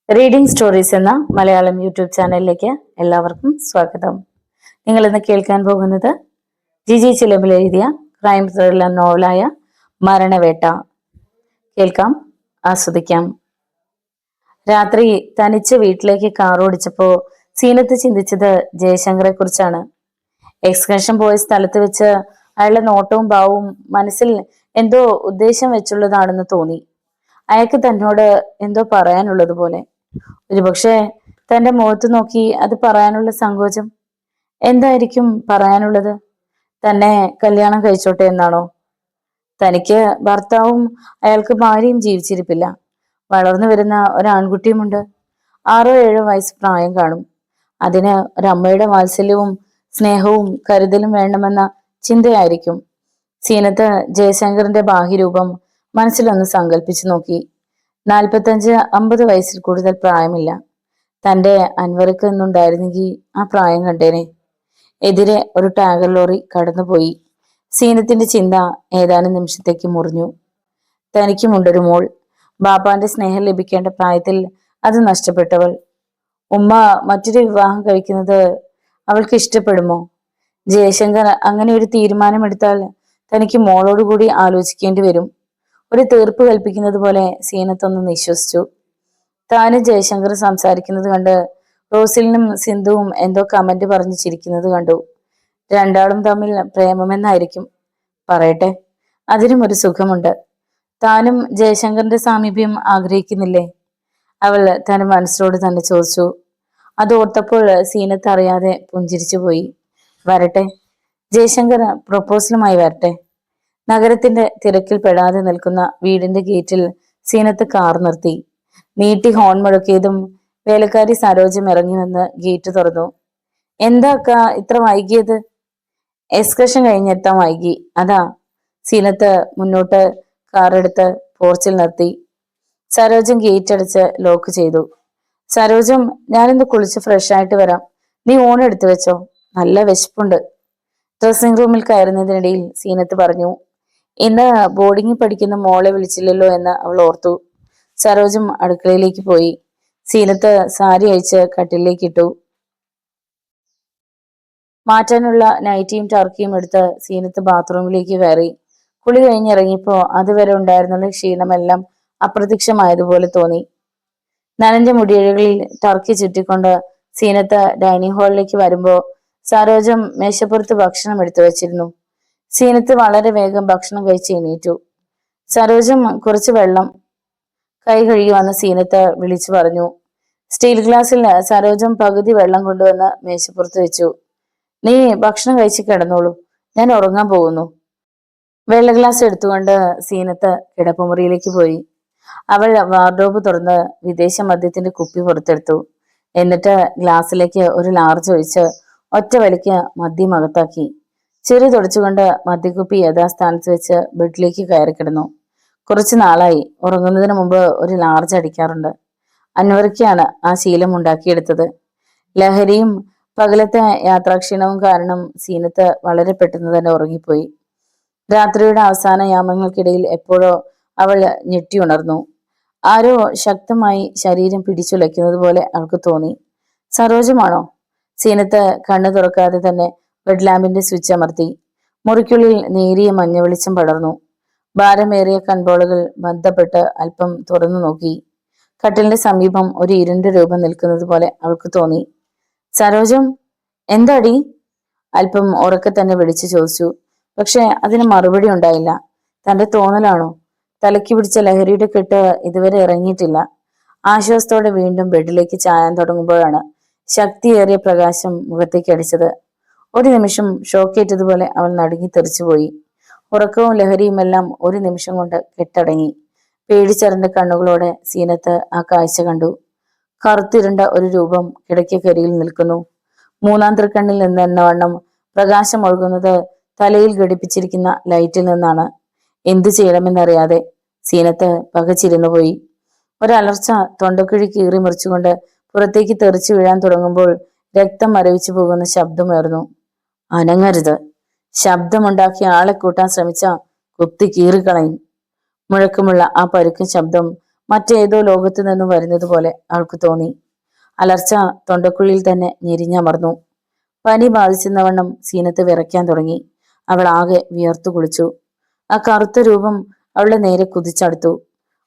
Reading stories എന്ന Malayalam YouTube ചാനലിലേക്ക് എല്ലാവർക്കും സ്വാഗതം. നിങ്ങൾ ഇന്ന് കേൾക്കാൻ പോകുന്നത് ജിജി ചിലമ്പിൽ എഴുതിയ ക്രൈം ത്രില്ലർ നോവലായ മരണവേട്ട. കേൾക്കാം, ആസ്വദിക്കാം. രാത്രി തനിച്ച് വീട്ടിലേക്ക് കാർ ഓടിച്ചപ്പോ സീനത്ത് ചിന്തിച്ചത് ജയശങ്കറെ കുറിച്ചാണ്. എക്സ്കർഷൻ പോയ സ്ഥലത്ത് വെച്ച് അയാളുടെ നോട്ടവും ഭാവവും മനസ്സിൽ എന്തോ ഉദ്ദേശം വെച്ചുള്ളതാണെന്ന് തോന്നി. അയാൾക്ക് തന്നോട് എന്തോ പറയാനുള്ളത് പോലെ. ഒരുപക്ഷെ തന്റെ മുഖത്ത് നോക്കി അത് പറയാനുള്ള സങ്കോചം. എന്തായിരിക്കും പറയാനുള്ളത്? തന്നെ കല്യാണം കഴിച്ചോട്ടെ എന്നാണോ? തനിക്ക് ഭർത്താവും അയാൾക്ക് ഭാര്യയും ജീവിച്ചിരിപ്പില്ല. വളർന്നു വരുന്ന ഒരാൺകുട്ടിയുമുണ്ട്. 6-7 വയസ്സ് പ്രായം കാണും. അതിന് ഒരമ്മയുടെ വാത്സല്യവും സ്നേഹവും കരുതലും വേണമെന്ന ചിന്തയായിരിക്കും. സീനത്ത് ജയശങ്കറിന്റെ ബാഹ്യരൂപം മനസ്സിലൊന്ന് സങ്കല്പിച്ചു നോക്കി. 45-50 വയസ്സിൽ കൂടുതൽ പ്രായമില്ല. തന്റെ അൻവർക്ക് എന്നുണ്ടായിരുന്നെങ്കിൽ ആ പ്രായം കണ്ടേനെ. എതിരെ ഒരു ടാങ്കർ ലോറി കടന്നുപോയി. സീനത്തിന്റെ ചിന്ത ഏതാനും നിമിഷത്തേക്ക് മുറിഞ്ഞു. തനിക്കുമുണ്ടൊരു മോൾ. ബാപ്പാന്റെ സ്നേഹം ലഭിക്കേണ്ട പ്രായത്തിൽ അത് നഷ്ടപ്പെട്ടവൾ. ഉമ്മ മറ്റൊരു വിവാഹം കഴിക്കുന്നത് അവൾക്ക് ഇഷ്ടപ്പെടുമോ? ജയശങ്കർ അങ്ങനെ ഒരു തീരുമാനമെടുത്താൽ തനിക്ക് മോളോടുകൂടി ആലോചിക്കേണ്ടി വരും. ഒരു തീർപ്പ് കൽപ്പിക്കുന്നത് പോലെ സീനത്തൊന്ന് നിശ്വസിച്ചു. താനും ജയശങ്കർ സംസാരിക്കുന്നത് കണ്ട് റോസിലിനും സിന്ധുവും എന്തോ കമന്റ് പറഞ്ഞു ചിരിക്കുന്നത് കണ്ടു. രണ്ടാളും തമ്മിൽ പ്രേമമെന്നായിരിക്കും. പറയട്ടെ, അതിനും ഒരു സുഖമുണ്ട്. താനും ജയശങ്കറിന്റെ സാമീപ്യം ആഗ്രഹിക്കുന്നില്ലേ? അവൾ തന്റെ മനസ്സിനോട് തന്നെ ചോദിച്ചു. അത് ഓർത്തപ്പോൾ സീനത്ത് അറിയാതെ പുഞ്ചിരിച്ചു പോയി. വരട്ടെ, ജയശങ്കർ പ്രൊപ്പോസലുമായി വരട്ടെ. നഗരത്തിന്റെ തിരക്കിൽ പെടാതെ നിൽക്കുന്ന വീടിന്റെ ഗേറ്റിൽ സീനത്ത് കാർ നിർത്തി. നീട്ടി ഹോൺ മുഴക്കിയതും വേലക്കാരി സരോജം ഇറങ്ങി വന്ന് ഗേറ്റ് തുറന്നു. എന്താ അക്ക ഇത്ര വൈകിയത്? എക്സ്കർഷൻ കഴിഞ്ഞെത്താൻ വൈകി, അതാ. സീനത്ത് മുന്നോട്ട് കാറെടുത്ത് പോർച്ചിൽ നിർത്തി. സരോജം ഗേറ്റ് അടച്ച് ലോക്ക് ചെയ്തു. സരോജം, ഞാനിന്ന് കുളിച്ച് ഫ്രഷ് ആയിട്ട് വരാം. നീ ഓൺ എടുത്തു വെച്ചോ, നല്ല വിശപ്പുണ്ട്. ഡ്രസ്സിംഗ് റൂമിൽ കയറുന്നതിനിടയിൽ സീനത്ത് പറഞ്ഞു. ഇന്ന് ബോർഡിങ്ങിൽ പഠിക്കുന്ന മോളെ വിളിച്ചില്ലല്ലോ എന്ന് അവൾ ഓർത്തു. സരോജം അടുക്കളയിലേക്ക് പോയി. സീനത്ത് സാരി അഴിച്ച് കട്ടിലേക്ക് ഇട്ടു. മാറ്റാനുള്ള നൈറ്റിയും ടർക്കിയും എടുത്ത് സീനത്ത് ബാത്റൂമിലേക്ക് കയറി. കുളി കഴിഞ്ഞിറങ്ങിയപ്പോ അതുവരെ ഉണ്ടായിരുന്നുള്ള ക്ഷീണമെല്ലാം അപ്രത്യക്ഷമായതുപോലെ തോന്നി. നനഞ്ഞ മുടിയിഴകളിൽ ടർക്കി ചുറ്റിക്കൊണ്ട് സീനത്ത് ഡൈനിങ് ഹാളിലേക്ക് വരുമ്പോ സരോജം മേശപ്പുറത്ത് ഭക്ഷണം എടുത്തു വെച്ചിരുന്നു. സീനത്ത് വളരെ വേഗം ഭക്ഷണം കഴിച്ച് എണീറ്റു. സരോജം കുറച്ച് വെള്ളം. കൈ കഴുകി വന്ന സീനത്ത് വിളിച്ചു പറഞ്ഞു. സ്റ്റീൽ ഗ്ലാസ്സിൽ സരോജം പകുതി വെള്ളം കൊണ്ടുവന്ന് മേശപ്പുറത്ത് വെച്ചു. നീ ഭക്ഷണം കഴിച്ച് കിടന്നോളൂ, ഞാൻ ഉറങ്ങാൻ പോകുന്നു. വെള്ള ഗ്ലാസ് എടുത്തുകൊണ്ട് സീനത്ത് കിടപ്പുമുറിയിലേക്ക് പോയി. അവൾ വാർഡ്രോബ് തുറന്ന് വിദേശ മദ്യത്തിന്റെ കുപ്പി പുറത്തെടുത്തു. എന്നിട്ട് ഗ്ലാസ്സിലേക്ക് ഒരു ലാർജ് ഒഴിച്ച് ഒറ്റ വലിക്ക് മദ്യം അകത്താക്കി. ചെറു തുടച്ചുകൊണ്ട് മദ്യക്കുപ്പി യഥാസ്ഥാനത്ത് വെച്ച് ബെഡിലേക്ക് കയറി കിടന്നു. കുറച്ചു നാളായി ഉറങ്ങുന്നതിന് മുമ്പ് ഒരു ലാർജ് അടിക്കാറുണ്ട്. അൻവർക്കാണ് ആ ശീലം ഉണ്ടാക്കിയെടുത്തത്. ലഹരിയും പകലത്തെ യാത്രാക്ഷീണവും കാരണം സീനത്ത് വളരെ പെട്ടെന്ന് തന്നെ ഉറങ്ങിപ്പോയി. രാത്രിയുടെ അവസാന യാമങ്ങൾക്കിടയിൽ എപ്പോഴോ അവൾ ഞെട്ടിയുണർന്നു. ആരോ ശക്തമായി ശരീരം പിടിച്ചുലയ്ക്കുന്നത് പോലെ അവൾക്ക് തോന്നി. സരോജമാണോ? സീനത്ത് കണ്ണു തുറക്കാതെ തന്നെ ബെഡ് ലാമ്പിന്റെ സ്വിച്ച് അമർത്തി. മുറിക്കുള്ളിൽ നേരിയ മഞ്ഞ വെളിച്ചം പടർന്നു. ഭാരമേറിയ കൺപോളകൾ ബന്ധപ്പെട്ട് അല്പം തുറന്നു നോക്കി. കട്ടിലിന്റെ സമീപം ഒരു ഇരുണ്ട രൂപം നിൽക്കുന്നത് പോലെ അവൾക്ക് തോന്നി. സരോജം, എന്താടി? അല്പം ഉറക്കെ തന്നെ വിളിച്ചു ചോദിച്ചു. പക്ഷെ അതിന് മറുപടി ഉണ്ടായില്ല. തന്റെ തോന്നലാണോ? തലയ്ക്ക് പിടിച്ച ലഹരിയുടെ കെട്ട് ഇതുവരെ ഇറങ്ങിയിട്ടില്ല. ആശ്വാസത്തോടെ വീണ്ടും ബെഡിലേക്ക് ചായാൻ തുടങ്ങുമ്പോഴാണ് ശക്തിയേറിയ പ്രകാശം മുഖത്തേക്ക് അടിച്ചത്. ഒരു നിമിഷം ഷോക്കേറ്റതുപോലെ അവൾ നടുങ്ങി തെറിച്ചുപോയി. ഉറക്കവും ലഹരിയുമെല്ലാം ഒരു നിമിഷം കൊണ്ട് കെട്ടടങ്ങി. പേടിച്ചറിന്റെ കണ്ണുകളോടെ സീനത്ത് ആ കാഴ്ച കണ്ടു. കറുത്തിരുണ്ട ഒരു രൂപം കിടക്കക്കരിയിൽ നിൽക്കുന്നു. മൂന്നാം തൃക്കണ്ണിൽ നിന്നെന്ന വണ്ണം പ്രകാശം ഒഴുകുന്നത് തലയിൽ ഘടിപ്പിച്ചിരിക്കുന്ന ലൈറ്റിൽ നിന്നാണ്. എന്തു ചെയ്യണമെന്നറിയാതെ സീനത്ത് പകച്ചിരുന്നു പോയി. ഒരലർച്ച തൊണ്ടക്കുഴി കീറി മുറിച്ചുകൊണ്ട് പുറത്തേക്ക് തെറിച്ചു വീഴാൻ തുടങ്ങുമ്പോൾ രക്തം മരവിച്ചു പോകുന്ന ശബ്ദമുയർന്നു. അനങ്ങരുത്. ശബ്ദമുണ്ടാക്കി ആളെ കൂട്ടാൻ ശ്രമിച്ച കുത്തി കീറിക്കളയും. മുഴക്കമുള്ള ആ പരുക്കൻ ശബ്ദം മറ്റേതോ ലോകത്തു നിന്നും വരുന്നത് പോലെ അവൾക്ക് തോന്നി. അലർച്ച തൊണ്ടക്കുള്ളിൽ തന്നെ ഞെരിഞ്ഞമർന്നു. പനി ബാധിച്ചെന്നവണ്ണം സീനത്ത് വിറയ്ക്കാൻ തുടങ്ങി. അവൾ ആകെ വിയർത്തു കുളിച്ചു. ആ കറുത്ത രൂപം അവളുടെ നേരെ കുതിച്ചടുത്തു.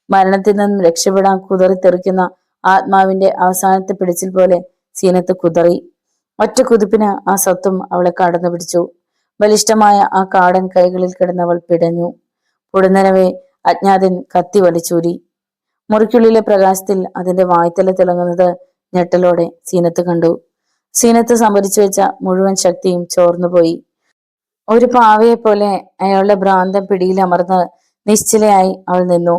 മരണത്തിൽ നിന്നും രക്ഷപ്പെടാൻ കുതറിത്തെറിക്കുന്ന ആത്മാവിന്റെ അവസാനത്തെ പിടിച്ചിൽ പോലെ സീനത്ത് കുതറി. ഒറ്റ കുതിപ്പിന് ആ സത്വം അവളെ കടന്നു പിടിച്ചു. ബലിഷ്ഠമായ ആ കാടൻ കൈകളിൽ കിടന്നവൾ പിടഞ്ഞു. പൊടുന്നനവേ അജ്ഞാതൻ കത്തി വലിച്ചൂരി. മുറിക്കുള്ളിലെ പ്രകാശത്തിൽ അതിന്റെ വായ്ത്തല തിളങ്ങുന്നത് ഞെട്ടലോടെ സീനത്ത് കണ്ടു. സീനത്ത് സംഭരിച്ചു വെച്ച മുഴുവൻ ശക്തിയും ചോർന്നുപോയി. ഒരു പാവയെ പോലെ അയാളുടെ ഭ്രാന്തം പിടിയിലമർന്ന് നിശ്ചലയായി അവൾ നിന്നു.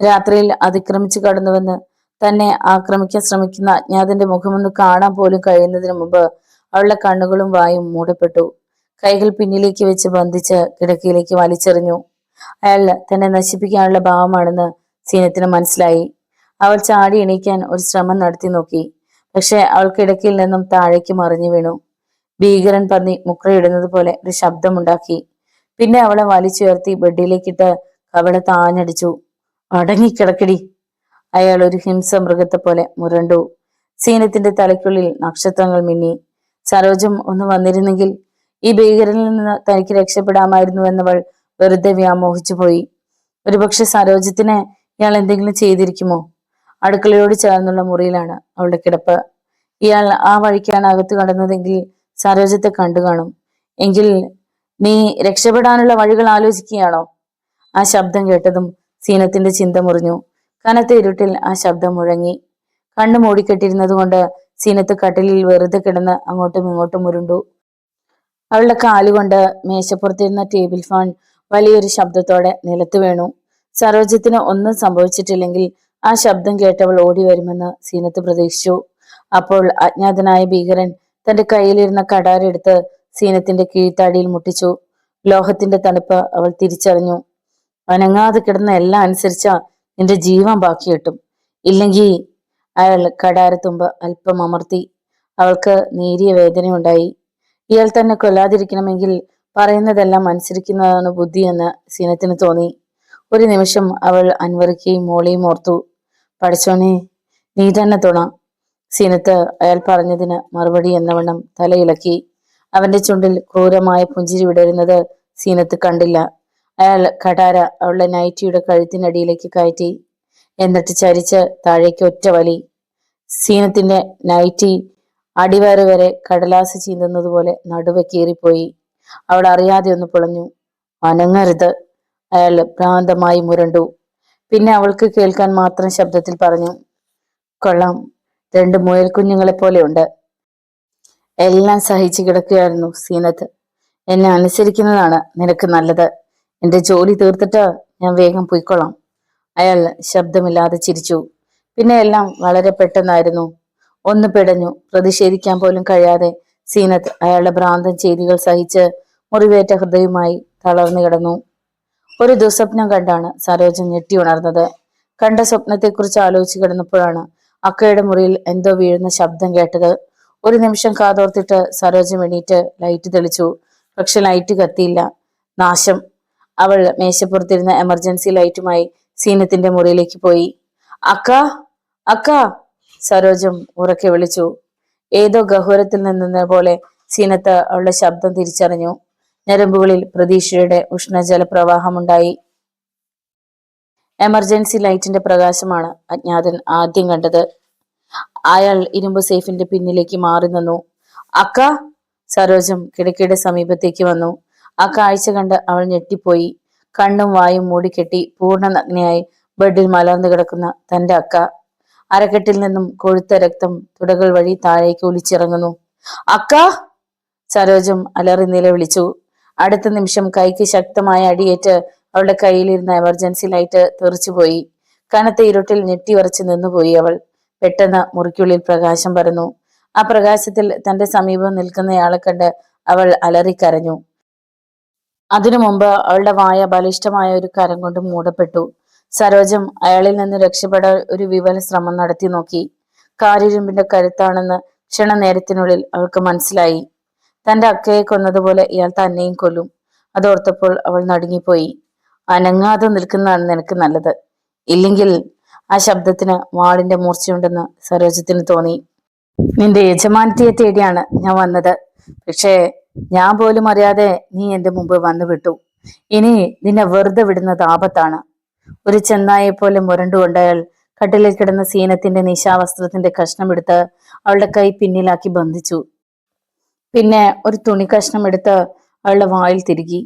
രാത്രിയിൽ അതിക്രമിച്ചു കടന്നുവെന്ന് തന്നെ ആക്രമിക്കാൻ ശ്രമിക്കുന്ന അജ്ഞാതന്റെ മുഖമൊന്ന് കാണാൻ പോലും കഴിയുന്നതിന് മുമ്പ് അവളുടെ കണ്ണുകളും വായും മൂടപ്പെട്ടു. കൈകൾ പിന്നിലേക്ക് വെച്ച് ബന്ധിച്ച് കിടക്കയിലേക്ക് വലിച്ചെറിഞ്ഞു. അയാൾ തന്നെ നശിപ്പിക്കാനുള്ള ഭാവമാണെന്ന് സീനത്തിന് മനസ്സിലായി. അവൾ ചാടി എണീക്കാൻ ഒരു ശ്രമം നടത്തി നോക്കി. പക്ഷെ അവൾ കിടക്കയിൽ നിന്നും താഴേക്ക് മറിഞ്ഞു വീണു. ഭീകരൻ പന്നി മുക്രയിടുന്നത് പോലെ ഒരു ശബ്ദമുണ്ടാക്കി. പിന്നെ അവളെ വലിച്ചുയർത്തി ബെഡിലേക്കിട്ട് കവളെ താഞ്ഞടിച്ചു. അടങ്ങിക്കിടക്കടി! അയാൾ ഒരു ഹിംസ മൃഗത്തെ പോലെ മുരണ്ടു. സീനത്തിന്റെ തലയ്ക്കുള്ളിൽ നക്ഷത്രങ്ങൾ മിന്നി. സരോജം ഒന്ന് വന്നിരുന്നെങ്കിൽ ഈ ഭീകരനിൽ നിന്ന് തനിക്ക് രക്ഷപ്പെടാമായിരുന്നുവെന്നവൾ വെറുതെ വ്യാമോഹിച്ചു പോയി. ഒരുപക്ഷെ സരോജത്തിന് ഇയാൾ എന്തെങ്കിലും ചെയ്തിരിക്കുമോ? അടുക്കളയോട് ചേർന്നുള്ള മുറിയിലാണ് അവളുടെ കിടപ്പ്. ഇയാൾ ആ വഴിക്കാണ് അകത്ത് കടന്നതെങ്കിൽ സരോജത്തെ കണ്ടു കാണും. എങ്കിൽ നീ രക്ഷപ്പെടാനുള്ള വഴികൾ ആലോചിക്കുകയാണോ? ആ ശബ്ദം കേട്ടതും സീനത്തിന്റെ ചിന്ത മുറിഞ്ഞു. കനത്ത ഇരുട്ടിൽ ആ ശബ്ദം മുഴങ്ങി. കണ്ണു മൂടിക്കെട്ടിരുന്നത് കൊണ്ട് സീനത്ത് കട്ടിലിൽ വെറുതെ കിടന്ന് അങ്ങോട്ടും ഇങ്ങോട്ടും ഉരുണ്ടു. അവളുടെ കാലുകൊണ്ട് മേശപ്പുറത്തിരുന്ന ടേബിൾ ഫാൻ വലിയൊരു ശബ്ദത്തോടെ നിലത്ത് വീണു. സരോജത്തിന് ഒന്നും സംഭവിച്ചിട്ടില്ലെങ്കിൽ ആ ശബ്ദം കേട്ടവൾ ഓടി വരുമെന്ന് സീനത്ത് പ്രതീക്ഷിച്ചു. അപ്പോൾ അജ്ഞാതനായ ഭീകരൻ തന്റെ കയ്യിലിരുന്ന കടാരെടുത്ത് സീനത്തിന്റെ കീഴ്ത്താടിയിൽ മുട്ടിച്ചു. ലോഹത്തിന്റെ തണുപ്പ് അവൾ തിരിച്ചറിഞ്ഞു. അനങ്ങാതെ കിടന്ന എല്ലാം അനുസരിച്ച നിന്റെ ജീവൻ ബാക്കി കിട്ടും. ഇല്ലെങ്കിൽ അയാൾ കടാരത്തുമ്പ് അല്പം അമർത്തി. അവൾക്ക് നേരിയ വേദനയുണ്ടായി. ഇയാൾ തന്നെ കൊല്ലാതിരിക്കണമെങ്കിൽ പറയുന്നതെല്ലാം അനുസരിക്കുന്നതാണ് ബുദ്ധിയെന്ന് സീനത്തിന് തോന്നി. ഒരു നിമിഷം അവൾ അൻവറിക്കയും മോളെയും ഓർത്തു. പഠിച്ചോനെ, നീ തന്നെ തുണ. സീനത്ത് അയാൾ പറഞ്ഞതിന് മറുപടി എന്നവണ്ണം തലയിളക്കി. അവന്റെ ചുണ്ടിൽ ക്രൂരമായ പുഞ്ചിരി വിടരുന്നത് സീനത്ത് കണ്ടില്ല. അയാൾ കടാര അവളുടെ നൈറ്റിയുടെ കഴുത്തിനടിയിലേക്ക് കയറ്റി. എന്നിട്ട് ചരിച്ച് താഴേക്ക് ഒറ്റ വലി. സീനത്തിന്റെ നൈറ്റി അടിവയറ് വരെ കടലാസ് ചീന്തുന്നത് പോലെ നടുവെ കീറിപ്പോയി. അവൾ അറിയാതെ ഒന്ന് പൊളഞ്ഞു. അനങ്ങരുത്! അയാൾ ഭ്രാന്തമായി മുരണ്ടു. പിന്നെ അവൾക്ക് കേൾക്കാൻ മാത്രം ശബ്ദത്തിൽ പറഞ്ഞു. കൊള്ളാം, രണ്ട് മുയൽ കുഞ്ഞുങ്ങളെ പോലെയുണ്ട്. എല്ലാം സഹിച്ചു കിടക്കുകയായിരുന്നു സീനത്ത്. എന്നെ അനുസരിക്കുന്നതാണ് നിനക്ക് നല്ലത്. എന്റെ ജോലി തീർത്തിട്ട് ഞാൻ വേഗം പോയിക്കൊള്ളാം. അയാൾ ശബ്ദമില്ലാതെ ചിരിച്ചു. പിന്നെ എല്ലാം വളരെ പെട്ടെന്നായിരുന്നു. ഒന്ന് പിടഞ്ഞു. പ്രതിഷേധിക്കാൻ പോലും കഴിയാതെ സീനത്ത് അയാളുടെ ഭ്രാന്തൻ ചെയ്തികൾ സഹിച്ച് മുറിവേറ്റ ഹൃദയവുമായി തളർന്നു കിടന്നു. ഒരു ദുസ്വപ്നം കണ്ടാണ് സരോജൻ ഞെട്ടി ഉണർന്നത്. കണ്ട സ്വപ്നത്തെക്കുറിച്ച് ആലോചിച്ച് കിടന്നപ്പോഴാണ് അക്കയുടെ മുറിയിൽ എന്തോ വീഴുന്ന ശബ്ദം കേട്ടത്. ഒരു നിമിഷം കാതോർത്തിട്ട് സരോജം എണീറ്റ് ലൈറ്റ് തെളിച്ചു. പക്ഷെ ലൈറ്റ് കത്തിയില്ല. നാശം! അവൾ മേശപ്പുറത്തിരുന്ന എമർജൻസി ലൈറ്റുമായി സീനത്തിന്റെ മുറിയിലേക്ക് പോയി. അക്ക, അക്ക! സരോജം ഉറക്കെ വിളിച്ചു. ഏതോ ഗഹ്വരത്തിൽ നിന്നെന്ന പോലെ സീനത്ത് അവളുടെ ശബ്ദം തിരിച്ചറിഞ്ഞു. ഞരമ്പുകളിൽ പ്രതീക്ഷയുടെ ഉഷ്ണജല പ്രവാഹമുണ്ടായി. എമർജൻസി ലൈറ്റിന്റെ പ്രകാശമാണ് അജ്ഞാതൻ ആദ്യം കണ്ടത്. അയാൾ ഇരുമ്പ് സേഫിന്റെ പിന്നിലേക്ക് മാറി നിന്നു. അക്ക! സരോജം കിടക്കയുടെ സമീപത്തേക്ക് വന്നു. ആ കാഴ്ച കണ്ട് അവൾ ഞെട്ടിപ്പോയി. കണ്ണും വായും മൂടിക്കെട്ടി പൂർണ്ണ നഗ്നയായി ബെഡിൽ മലർന്നു കിടക്കുന്ന തന്റെ അക്ക. അരക്കെട്ടിൽ നിന്നും കൊഴുത്ത രക്തം തുടകൾ വഴി താഴേക്ക് ഒലിച്ചിറങ്ങുന്നു. അക്ക! സരോജം അലറി നിലവിളിച്ചു. അടുത്ത നിമിഷം കൈക്ക് ശക്തമായ അടിയേറ്റ് അവളുടെ കയ്യിലിരുന്ന എമർജൻസി ലൈറ്റ് തെറിച്ചുപോയി. കനത്ത ഇരുട്ടിൽ ഞെട്ടിവറച്ച് നിന്നുപോയി അവൾ. പെട്ടെന്ന് മുറിക്കുള്ളിൽ പ്രകാശം പരന്നു. ആ പ്രകാശത്തിൽ തന്റെ സമീപം നിൽക്കുന്നയാളെ കണ്ട് അവൾ അലറിക്കരഞ്ഞു. അതിനു മുമ്പ് അവളുടെ വായ ബലിഷ്ഠമായ ഒരു കരം കൊണ്ട് മൂടപ്പെട്ടു. സരോജം അയാളിൽ നിന്ന് രക്ഷപ്പെടാൻ ഒരു വിവല ശ്രമം നടത്തി നോക്കി. കാരിരുമ്പിന്റെ കരുത്താണെന്ന് ക്ഷണനേരത്തിനുള്ളിൽ അവൾക്ക് മനസ്സിലായി. തന്റെ അക്കയെ കൊന്നതുപോലെ ഇയാൾ തന്നെയും കൊല്ലും. അതോർത്തപ്പോൾ അവൾ നടുങ്ങിപ്പോയി. അനങ്ങാതെ നിൽക്കുന്നതാണ് നിനക്ക് നല്ലത്. ഇല്ലെങ്കിൽ ആ ശബ്ദത്തിന് വാളിന്റെ മൂർച്ചയുണ്ടെന്ന് സരോജത്തിന് തോന്നി. നിന്റെ യജമാനത്തിയെ തേടിയാണ് ഞാൻ വന്നത്. പക്ഷേ ഞാൻ പോലും അറിയാതെ നീ എന്റെ മുമ്പ് വന്നു വിട്ടു. ഇനി നിന്നെ വെറുതെ വിടുന്നത് ആപത്താണ്. ഒരു ചെന്നായെ പോലെ മുരണ്ടുകൊണ്ട് അയാൾ കട്ടിലിൽ കിടന്ന സീനത്തിന്റെ നിശാവസ്ത്രത്തിന്റെ കഷ്ണമെടുത്ത് അവളുടെ കൈ പിന്നിലാക്കി ബന്ധിച്ചു. പിന്നെ ഒരു തുണി കഷ്ണം എടുത്ത് അവളുടെ വായിൽ തിരുകി.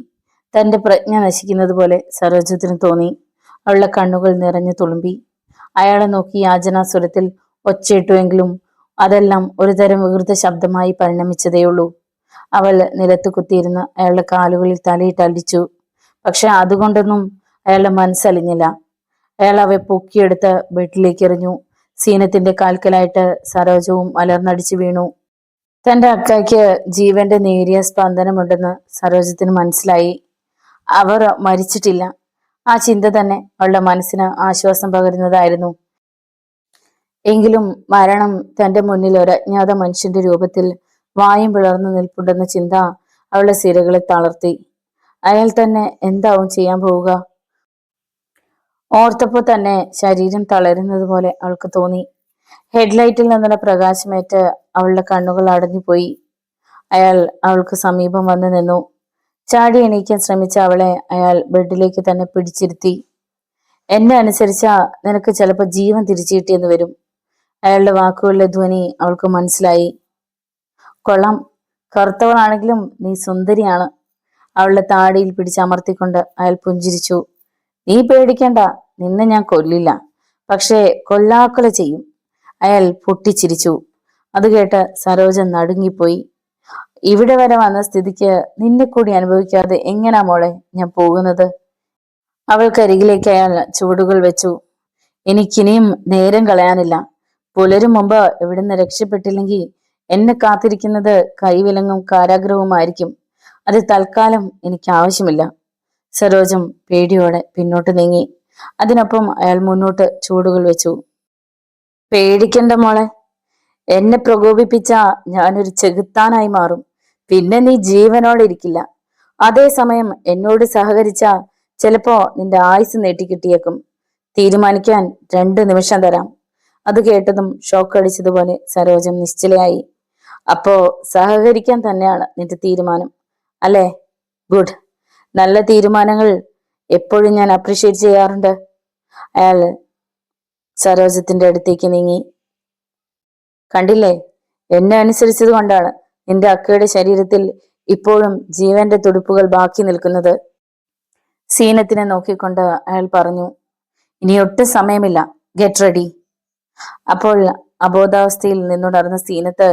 തന്റെ പ്രജ്ഞ നശിക്കുന്നത് പോലെ സരോജത്തിന് തോന്നി. അവളുടെ കണ്ണുകൾ നിറഞ്ഞു തുളുമ്പി. അയാളെ നോക്കി യാചനാസ്വരത്തിൽ ഒച്ചയിട്ടുവെങ്കിലും അതെല്ലാം ഒരു തരം വികൃത ശബ്ദമായി പരിണമിച്ചതേയുള്ളൂ. അവൾ നിലത്ത് കുത്തിയിരുന്ന് അയാളുടെ കാലുകളിൽ തലയിട്ടടിച്ചു. പക്ഷെ അതുകൊണ്ടൊന്നും അയാളുടെ മനസ്സലിഞ്ഞില്ല. അയാൾ അവയെ പൊക്കിയെടുത്ത് ബെഡിലേക്ക് എറിഞ്ഞു. സീനത്തിന്റെ കാൽക്കലായിട്ട് സരോജവും മലർന്നടിച്ചു വീണു. തന്റെ അക്കായ്ക്ക് ജീവന്റെ നേരിയ സ്പന്ദനമുണ്ടെന്ന് സരോജത്തിന് മനസ്സിലായി. അവർ മരിച്ചിട്ടില്ല. ആ ചിന്ത തന്നെ അവളുടെ മനസ്സിന് ആശ്വാസം പകരുന്നതായിരുന്നു. എങ്കിലും മരണം തന്റെ മുന്നിൽ ഒരു അജ്ഞാത മനുഷ്യന്റെ രൂപത്തിൽ വായും പിളർന്നു നിൽപ്പുണ്ടെന്ന ചിന്ത അവളുടെ സിരകളെ തളർത്തി. അയാൾ തന്നെ എന്താവും ചെയ്യാൻ പോവുക? ഓർത്തപ്പോൾ തന്നെ ശരീരം തളരുന്നത് പോലെ അവൾക്ക് തോന്നി. ഹെഡ്ലൈറ്റിൽ നിന്നുള്ള പ്രകാശമേറ്റ് അവളുടെ കണ്ണുകൾ അടഞ്ഞുപോയി. അയാൾ അവൾക്ക് സമീപം വന്നു നിന്നു. ചാടി എണീക്കാൻ ശ്രമിച്ച അവളെ അയാൾ ബെഡിലേക്ക് തന്നെ പിടിച്ചിരുത്തി. എന്നെ അനുസരിച്ചാ നിനക്ക് ചിലപ്പോൾ ജീവൻ തിരിച്ചു കിട്ടിയെന്ന് വരും. അയാളുടെ വാക്കുകളിലെ ധ്വനി അവൾക്ക് മനസ്സിലായി. കൊള്ളാം, കറുത്തവളാണെങ്കിലും നീ സുന്ദരിയാണ്. അവളുടെ താടിയിൽ പിടിച്ചമർത്തിക്കൊണ്ട് അയാൾ പുഞ്ചിരിച്ചു. നീ പേടിക്കണ്ട, നിന്നെ ഞാൻ കൊല്ലില്ല, പക്ഷേ കൊല്ലാക്കൊല ചെയ്യും. അയാൾ പൊട്ടിച്ചിരിച്ചു. അത് കേട്ട് സരോജ നടുങ്ങിപ്പോയി. ഇവിടെ വരെ വന്ന സ്ഥിതിക്ക് നിന്നെ കൂടി അനുഭവിക്കാതെ എങ്ങനാ മോളെ ഞാൻ പോകുന്നത്? അവൾക്കരികിലേക്ക് അയാൾ ചുവടുകൾ വെച്ചു. എനിക്കിനിയും നേരം കളയാനില്ല. പുലരും മുമ്പ് ഇവിടുന്ന് രക്ഷപ്പെട്ടില്ലെങ്കിൽ എന്നെ കാത്തിരിക്കുന്നത് കൈവിലങ്ങും കാരാഗ്രഹവുമായിരിക്കും. അത് തൽക്കാലം എനിക്ക് ആവശ്യമില്ല. സരോജം പേടിയോടെ പിന്നോട്ട് നീങ്ങി. അതിനൊപ്പം അയാൾ മുന്നോട്ട് ചുവടുകൾ വെച്ചു. പേടിക്കണ്ട മോളെ, എന്നെ പ്രകോപിപ്പിച്ച ഞാനൊരു ചെകുത്താനായി മാറും. പിന്നെ നീ ജീവനോടെ ഇരിക്കില്ല. അതേസമയം എന്നോട് സഹകരിച്ച ചിലപ്പോ നിന്റെ ആയുസ് നീട്ടിക്കിട്ടിയേക്കും. തീരുമാനിക്കാൻ 2 നിമിഷം തരാം. അത് കേട്ടതും ഷോക്ക് അടിച്ചതുപോലെ സരോജം നിശ്ചലയായി. അപ്പോ സഹകരിക്കാൻ തന്നെയാണ് നിന്റെ തീരുമാനം അല്ലേ? ഗുഡ്. നല്ല തീരുമാനങ്ങൾ എപ്പോഴും ഞാൻ അപ്രീഷിയേറ്റ് ചെയ്യാറുണ്ട്. അയാൾ സരോജത്തിന്റെ അടുത്തേക്ക് നീങ്ങി. കണ്ടില്ലേ, എന്നെ അനുസരിച്ചത് കൊണ്ടാണ് നിന്റെ അക്കയുടെ ശരീരത്തിൽ ഇപ്പോഴും ജീവന്റെ തുടിപ്പുകൾ ബാക്കി നിൽക്കുന്നത്. സീനത്തിനെ നോക്കിക്കൊണ്ട് അയാൾ പറഞ്ഞു. ഇനി ഒട്ടും സമയമില്ല, ഗെറ്റ് റെഡി. അപ്പോൾ അബോധാവസ്ഥയിൽ നിന്നുണർന്ന സീനത്ത്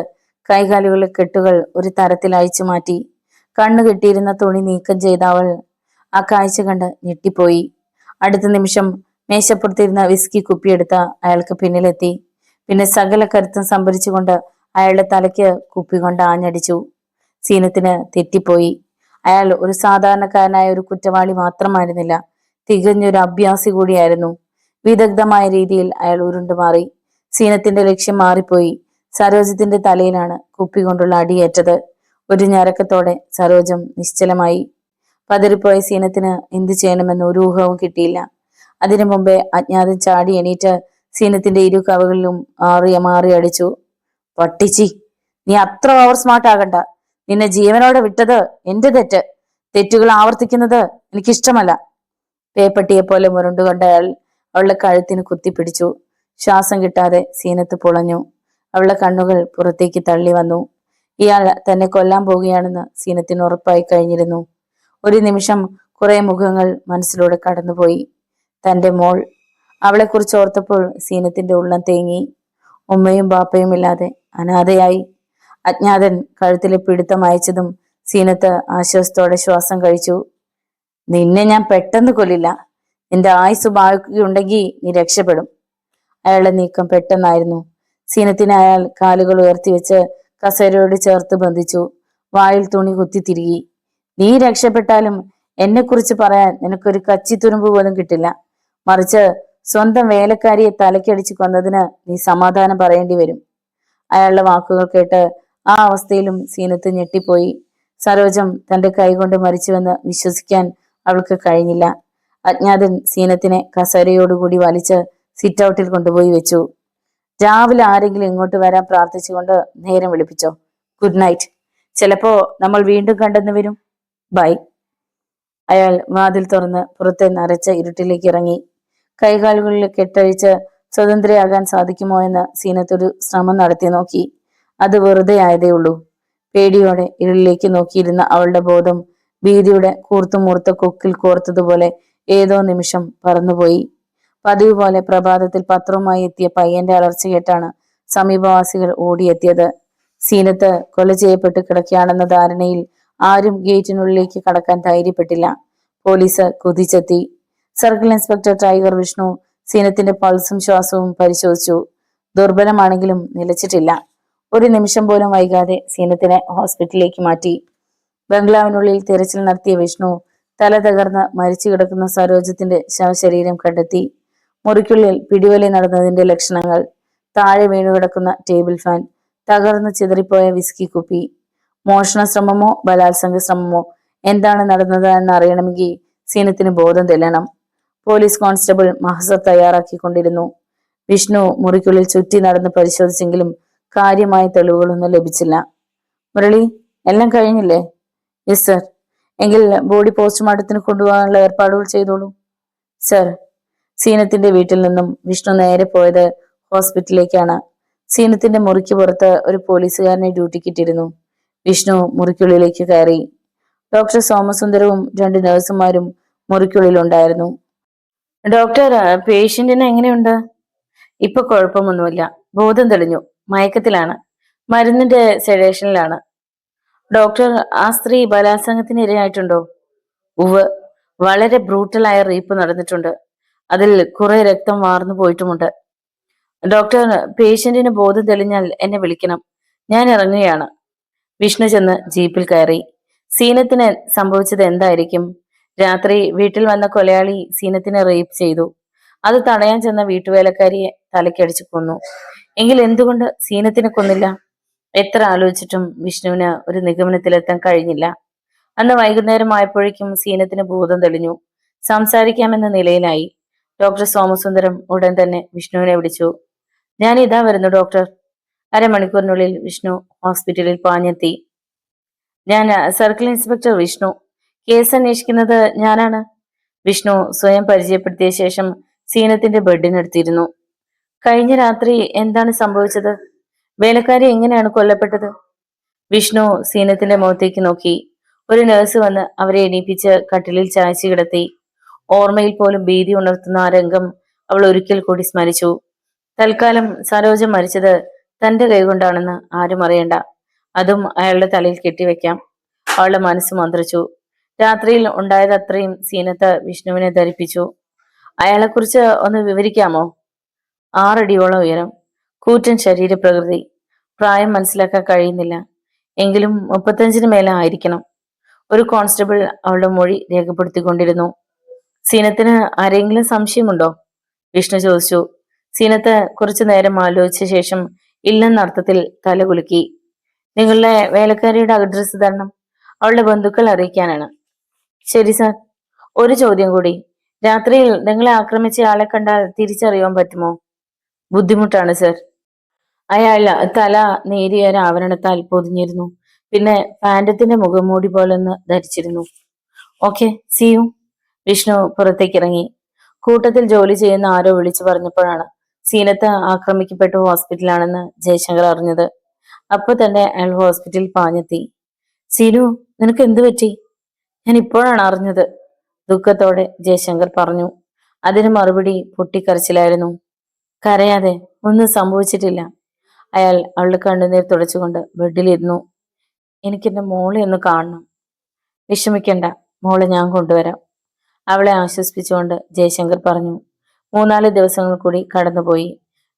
കൈകാലുകളിലെ കെട്ടുകൾ ഒരു തരത്തിൽ അഴിച്ചു മാറ്റി. കണ്ണു കെട്ടിയിരുന്ന തുണി നീക്കം ചെയ്ത അവൾ ആ കാഴ്ച കണ്ട് ഞെട്ടിപ്പോയി. അടുത്ത നിമിഷം മേശപ്പുറത്തിരുന്ന വിസ്കി കുപ്പിയെടുത്ത അയാൾക്ക് പിന്നിലെത്തി. പിന്നെ സകല കരുത്തും സംഭരിച്ചുകൊണ്ട് അയാളുടെ തലയ്ക്ക് കുപ്പി കൊണ്ട് ആഞ്ഞടിച്ചു. സീനത്തിന് തെറ്റിപ്പോയി. അയാൾ ഒരു സാധാരണക്കാരനായ ഒരു കുറ്റവാളി മാത്രമായിരുന്നില്ല, തികഞ്ഞൊരു അഭ്യാസി കൂടിയായിരുന്നു. വിദഗ്ധമായ രീതിയിൽ അയാൾ ഉരുണ്ടുമാറി. സീനത്തിന്റെ ലക്ഷ്യം മാറിപ്പോയി. സരോജത്തിന്റെ തലയിലാണ് കുപ്പി കൊണ്ടുള്ള അടിയേറ്റത്. ഒരു ഞരക്കത്തോടെ സരോജം നിശ്ചലമായി. പതറിപ്പോയ സീനത്തിന് എന്തു ചെയ്യണമെന്ന് ഒരു ഊഹവും കിട്ടിയില്ല. അതിനു മുമ്പേ അജ്ഞാതൻ ചാടി എണീറ്റ് സീനത്തിന്റെ ഇരു കവകളിലും മാറി അടിച്ചു. പട്ടിച്ചി, നീ അത്ര ഓവർ സ്മാർട്ട് ആകണ്ട. നിന്നെ ജീവനോടെ വിട്ടത് എന്റെ തെറ്റ്. തെറ്റുകൾ ആവർത്തിക്കുന്നത് എനിക്കിഷ്ടമല്ല. പേപ്പട്ടിയെ പോലെ മുരണ്ടുകൊണ്ട് അയാൾ അവളുടെ കഴുത്തിന് കുത്തിപ്പിടിച്ചു. ശ്വാസം കിട്ടാതെ സീനത്ത് പുളഞ്ഞു. അവളുടെ കണ്ണുകൾ പുറത്തേക്ക് തള്ളി വന്നു. ഇയാൾ തന്നെ കൊല്ലാൻ പോവുകയാണെന്ന് സീനത്തിന് ഉറപ്പായി കഴിഞ്ഞിരുന്നു. ഒരു നിമിഷം കുറെ മുഖങ്ങൾ മനസ്സിലൂടെ കടന്നുപോയി. തന്റെ മോൾ, അവളെക്കുറിച്ച് ഓർത്തപ്പോൾ സീനത്തിന്റെ ഉള്ളം തേങ്ങി. ഉമ്മയും ബാപ്പയും ഇല്ലാതെ അനാഥയായി. അജ്ഞാതൻ കഴുത്തിലെ പിടുത്തം അയച്ചതും സീനത്ത് ആശ്വാസത്തോടെ ശ്വാസം കഴിച്ചു. നിന്നെ ഞാൻ പെട്ടെന്ന് കൊല്ലില്ല. നിന്റെ ആയുസ് ബാക്കിയുണ്ടെങ്കിൽ നീ രക്ഷപ്പെടും. അയാളുടെ നീക്കം പെട്ടെന്നായിരുന്നു. സീനത്തിനെ അയാൾ കാലുകൾ ഉയർത്തിവെച്ച് കസേരയോട് ചേർത്ത് ബന്ധിച്ചു. വായിൽ തുണി കുത്തി തിരികി. നീ രക്ഷപ്പെട്ടാലും എന്നെക്കുറിച്ച് പറയാൻ നിനക്കൊരു കച്ചിത്തുരുമ്പ് പോലും കിട്ടില്ല. മറിച്ച് സ്വന്തം വേലക്കാരിയെ തലക്കടിച്ച് കൊന്നതിന് നീ സമാധാനം പറയേണ്ടി വരും. അയാളുടെ വാക്കുകൾ കേട്ട് ആ അവസ്ഥയിലും സീനത്ത് ഞെട്ടിപ്പോയി. സരോജം തന്റെ കൈകൊണ്ട് മരിച്ചുവെന്ന് വിശ്വസിക്കാൻ അവൾക്ക് കഴിഞ്ഞില്ല. അജ്ഞാതൻ സീനത്തിനെ കസേരയോടുകൂടി വലിച്ച് സിറ്റ് ഔട്ടിൽ കൊണ്ടുപോയി വെച്ചു. രാവിലെ ആരെങ്കിലും ഇങ്ങോട്ട് വരാൻ പ്രാർത്ഥിച്ചുകൊണ്ട് നേരം വിളിപ്പിച്ചോ. Good night. ചിലപ്പോ നമ്മൾ വീണ്ടും കണ്ടെന്ന് വരും. ബൈ. അയാൾ വാതിൽ തുറന്ന് പുറത്തെ നരച്ച ഇരുട്ടിലേക്ക് ഇറങ്ങി. കൈകാലുകളിൽ കെട്ടഴിച്ച് സ്വതന്ത്രയാകാൻ സാധിക്കുമോ എന്ന് സീനത്തൊരു ശ്രമം നടത്തി നോക്കി. അത് വെറുതെ ആയതേ ഉള്ളൂ. പേടിയോടെ ഇരുളിലേക്ക് നോക്കിയിരുന്ന അവളുടെ ബോധം ഭീതിയുടെ കൂർത്തുമൂർത്ത കൊക്കിൽ കോർത്തതുപോലെ ഏതോ നിമിഷം പറന്നുപോയി. പതിവ് പോലെ പ്രഭാതത്തിൽ പത്രവുമായി എത്തിയ പയ്യന്റെ അലർച്ച കേട്ടാണ് സമീപവാസികൾ ഓടിയെത്തിയത്. സീനത്ത് കൊല ചെയ്യപ്പെട്ട് കിടക്കുകയാണെന്ന ധാരണയിൽ ആരും ഗേറ്റിനുള്ളിലേക്ക് കടക്കാൻ ധൈര്യപ്പെട്ടില്ല. പോലീസ് കുതിച്ചെത്തി. സർക്കിൾ ഇൻസ്പെക്ടർ ടൈഗർ വിഷ്ണു സീനത്തിന്റെ പൾസും ശ്വാസവും പരിശോധിച്ചു. ദുർബലമാണെങ്കിലും നിലച്ചിട്ടില്ല. ഒരു നിമിഷം പോലും വൈകാതെ സീനത്തിനെ ഹോസ്പിറ്റലിലേക്ക് മാറ്റി. ബംഗ്ലാവിനുള്ളിൽ തിരച്ചിൽ നടത്തിയ വിഷ്ണു തല തകർന്ന് മരിച്ചു കിടക്കുന്ന സരോജത്തിന്റെ ശവശരീരം കണ്ടെത്തി. മുറിക്കുള്ളിൽ പിടിവലി നടന്നതിന്റെ ലക്ഷണങ്ങൾ. താഴെ വീണുകിടക്കുന്ന ടേബിൾ ഫാൻ, തകർന്ന് ചിതറിപ്പോയ വിസ്കി കുപ്പി. മോഷണ ശ്രമമോ ബലാത്സംഗ ശ്രമമോ എന്താണ് നടന്നത് എന്നറിയണമെങ്കിൽ സീനത്തിന് ബോധം തെല്ലണം. പോലീസ് കോൺസ്റ്റബിൾ മഹസർ തയ്യാറാക്കിക്കൊണ്ടിരുന്നു. വിഷ്ണു മുറിക്കുള്ളിൽ ചുറ്റി നടന്ന് പരിശോധിച്ചെങ്കിലും കാര്യമായ തെളിവുകളൊന്നും ലഭിച്ചില്ല. മുരളി, എല്ലാം കഴിഞ്ഞില്ലേ? Yes sir. എങ്കിൽ ബോഡി പോസ്റ്റ്മോർട്ടത്തിന് കൊണ്ടുപോകാനുള്ള ഏർപ്പാടുകൾ ചെയ്തോളൂ. സർ. സീനത്തിന്റെ വീട്ടിൽ നിന്നും വിഷ്ണു നേരെ പോയത് ഹോസ്പിറ്റലിലേക്കാണ്. സീനത്തിന്റെ മുറിക്ക് പുറത്ത് ഒരു പോലീസുകാരനെ ഡ്യൂട്ടിക്കിട്ടിരുന്നു. വിഷ്ണു മുറിക്കുള്ളിലേക്ക് കയറി. ഡോക്ടർ സോമസുന്ദരവും 2 നഴ്സുമാരും മുറിക്കുള്ളിൽ ഉണ്ടായിരുന്നു. ഡോക്ടർ, പേഷ്യന്റിന് എങ്ങനെയുണ്ട്? ഇപ്പൊ കുഴപ്പമൊന്നുമില്ല. ബോധം തെളിഞ്ഞു. മയക്കത്തിലാണ്. മരുന്നിന്റെ സെഡേഷനിലാണ്. ഡോക്ടർ, ആ സ്ത്രീ ബലാത്സംഗത്തിന് ഇരയായിട്ടുണ്ടോ? ഉവ്. വളരെ ബ്രൂട്ടലായ റേപ്പ് നടന്നിട്ടുണ്ട്. അതിൽ കുറെ രക്തം വാർന്നു പോയിട്ടുമുണ്ട്. ഡോക്ടർ, പേഷ്യന്റിന് ബോധം തെളിഞ്ഞാൽ എന്നെ വിളിക്കണം. ഞാൻ ഇറങ്ങുകയാണ്. വിഷ്ണു ചെന്ന് ജീപ്പിൽ കയറി. സീനത്തിന് സംഭവിച്ചത് എന്തായിരിക്കും? രാത്രി വീട്ടിൽ വന്ന കൊലയാളി സീനത്തിനെ റേപ്പ് ചെയ്തു. അത് തടയാൻ ചെന്ന വീട്ടുവേലക്കാരിയെ തലക്കടിച്ചു കൊന്നു. എങ്കിൽ എന്തുകൊണ്ട് സീനത്തിനെ കൊന്നില്ല? എത്ര ആലോചിച്ചിട്ടും വിഷ്ണുവിന് ഒരു നിഗമനത്തിലെത്താൻ കഴിഞ്ഞില്ല. അന്ന് വൈകുന്നേരം ആയപ്പോഴേക്കും സീനത്തിന് ബോധം തെളിഞ്ഞു. സംസാരിക്കാമെന്ന നിലയിലായി. ഡോക്ടർ സോമസുന്ദരം ഉടൻ തന്നെ വിഷ്ണുവിനെ വിളിച്ചു. ഞാൻ ഇതാ വരുന്നു ഡോക്ടർ. അരമണിക്കൂറിനുള്ളിൽ വിഷ്ണു ഹോസ്പിറ്റലിൽ പാഞ്ഞെത്തി. ഞാൻ സർക്കിൾ ഇൻസ്പെക്ടർ വിഷ്ണു. കേസ് അന്വേഷിക്കുന്നത് ഞാനാണ്. വിഷ്ണു സ്വയം പരിചയപ്പെടുത്തിയ ശേഷം സീനത്തിന്റെ ബെഡിനടുത്തിരുന്നു. കഴിഞ്ഞ രാത്രി എന്താണ് സംഭവിച്ചത്? വേലക്കാരി എങ്ങനെയാണ് കൊല്ലപ്പെട്ടത്? വിഷ്ണു സീനത്തിന്റെ മുഖത്തേക്ക് നോക്കി. ഒരു നഴ്സ് വന്ന് അവരെ എണീപ്പിച്ച് കട്ടിലിൽ ചായച്ചു കിടത്തി. ഓർമ്മയിൽ പോലും ഭീതി ഉണർത്തുന്ന ആ രംഗം അവൾ ഒരിക്കൽ കൂടി സ്മരിച്ചു. തൽക്കാലം സരോജ മരിച്ചത് തന്റെ കൈകൊണ്ടാണെന്ന് ആരും അറിയണ്ട. അതും അയാളുടെ തലയിൽ കെട്ടിവെക്കാം. അവളുടെ മനസ്സ് മന്ത്രിച്ചു. രാത്രിയിൽ ഉണ്ടായത് അത്രയും സീനത്ത് വിഷ്ണുവിനെ ധരിപ്പിച്ചു. അയാളെക്കുറിച്ച് ഒന്ന് വിവരിക്കാമോ? 6 അടിയോളം ഉയരം, കൂറ്റൻ ശരീരപ്രകൃതി. പ്രായം മനസ്സിലാക്കാൻ കഴിയുന്നില്ല. എങ്കിലും 35-ന് മേലെ ആയിരിക്കണം. ഒരു കോൺസ്റ്റബിൾ അവളുടെ മൊഴി രേഖപ്പെടുത്തിക്കൊണ്ടിരുന്നു. സീനത്തിന് ആരെങ്കിലും സംശയമുണ്ടോ? വിഷ്ണു ചോദിച്ചു. സീനത്ത് കുറച്ചു നേരം ആലോചിച്ച ശേഷം ഇല്ലെന്ന അർത്ഥത്തിൽ തല കുലുക്കി. നിങ്ങളുടെ വേലക്കാരിയുടെ അഡ്രസ് തരണം. അവളുടെ ബന്ധുക്കൾ അറിയിക്കാനാണ്. ശരി സാർ. ഒരു ചോദ്യം കൂടി. രാത്രിയിൽ നിങ്ങളെ ആക്രമിച്ച ആളെ കണ്ടാൽ തിരിച്ചറിയാൻ പറ്റുമോ? ബുദ്ധിമുട്ടാണ് സർ. അയാൾ തല നേരിയ ആവരണത്താൽ പൊതിഞ്ഞിരുന്നു. പിന്നെ ഫാൻറ്റത്തിന്റെ മുഖംമൂടി പോലൊന്ന് ധരിച്ചിരുന്നു. Okay, see you. വിഷ്ണു പുറത്തേക്ക് ഇറങ്ങി. കൂട്ടത്തിൽ ജോലി ചെയ്യുന്ന ആരോ വിളിച്ചു പറഞ്ഞപ്പോഴാണ് സീനത്ത് ആക്രമിക്കപ്പെട്ടു ഹോസ്പിറ്റലാണെന്ന് ജയശങ്കർ അറിഞ്ഞത്. അപ്പൊ തന്നെ അയാൾ ഹോസ്പിറ്റലിൽ പാഞ്ഞെത്തി. സീനു, നിനക്ക് എന്തു പറ്റി? ഞാൻ ഇപ്പോഴാണ് അറിഞ്ഞത്, ദുഃഖത്തോടെ ജയശങ്കർ പറഞ്ഞു. അതിന് മറുപടി പൊട്ടിക്കരച്ചിലായിരുന്നു. കരയാതെ, ഒന്നും സംഭവിച്ചിട്ടില്ല. അയാൾ അവളുടെ കണ്ണുനീർ തുടച്ചുകൊണ്ട് ബെഡിലിരുന്നു. എനിക്കെന്റെ മോളെ ഒന്ന് കാണണം. വിഷമിക്കണ്ട, മോളെ ഞാൻ കൊണ്ടുവരാം. അവളെ ആശ്വസിപ്പിച്ചുകൊണ്ട് ജയശങ്കർ പറഞ്ഞു. 3-4 ദിവസങ്ങൾ കൂടി കടന്നുപോയി.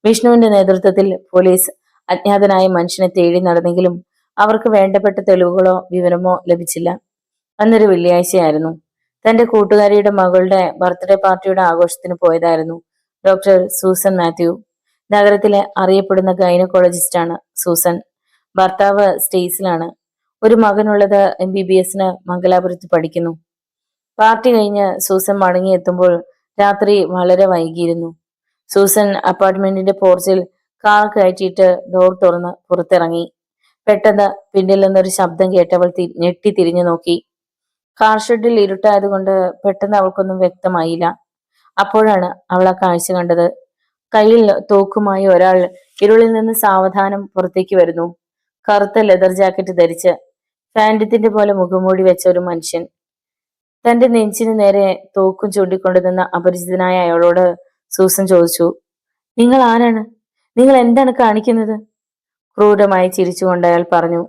വിഷ്ണുവിന്റെ നേതൃത്വത്തിൽ പോലീസ് അജ്ഞാതനായ മനുഷ്യനെ തേടി നടന്നെങ്കിലും അവർക്ക് വേണ്ടപ്പെട്ട തെളിവുകളോ വിവരമോ ലഭിച്ചില്ല. അന്നൊരു വെള്ളിയാഴ്ചയായിരുന്നു. തന്റെ കൂട്ടുകാരിയുടെ മകളുടെ ബർത്ത്ഡേ പാർട്ടിയുടെ ആഘോഷത്തിന് പോയതായിരുന്നു ഡോക്ടർ സൂസൻ മാത്യു. നഗരത്തിലെ അറിയപ്പെടുന്ന ഗൈനക്കോളജിസ്റ്റാണ് സൂസൻ. ഭർത്താവ് സ്റ്റേറ്റ്സിലാണ്. ഒരു മകനുള്ളത് MBBS-ന് മംഗലാപുരത്ത് പഠിക്കുന്നു. പാർട്ടി കഴിഞ്ഞ് സൂസൻ മടങ്ങിയെത്തുമ്പോൾ രാത്രി വളരെ വൈകിയിരുന്നു. സൂസൻ അപ്പാർട്ട്മെന്റിന്റെ പോർച്ചിൽ കാർ കയറ്റിയിട്ട് ഡോർ തുറന്ന് പുറത്തിറങ്ങി. പെട്ടെന്ന് പിന്നിൽ നിന്നൊരു ശബ്ദം കേട്ടവൾ ഞെട്ടി തിരിഞ്ഞു നോക്കി. കാർ ഷെഡിൽ ഇരുട്ടായതുകൊണ്ട് പെട്ടെന്ന് അവൾക്കൊന്നും വ്യക്തമായില്ല. അപ്പോഴാണ് അവൾ ആ കാഴ്ച കണ്ടത്. കയ്യിൽ തോക്കുമായി ഒരാൾ ഇരുളിൽ നിന്ന് സാവധാനം പുറത്തേക്ക് വരുന്നു. കറുത്ത ലെതർ ജാക്കറ്റ് ധരിച്ച് ഫാൻഡത്തിന്റെ പോലെ മുഖംമൂടി വെച്ച ഒരു മനുഷ്യൻ. തന്റെ നെഞ്ചിന് നേരെ തോക്കും ചൂണ്ടിക്കൊണ്ടു നിന്ന അപരിചിതനായ അയാളോട് സൂസൻ ചോദിച്ചു, നിങ്ങൾ ആരാണ്? നിങ്ങൾ എന്താണ് കാണിക്കുന്നത്? ക്രൂരമായി ചിരിച്ചുകൊണ്ട് അയാൾ പറഞ്ഞു,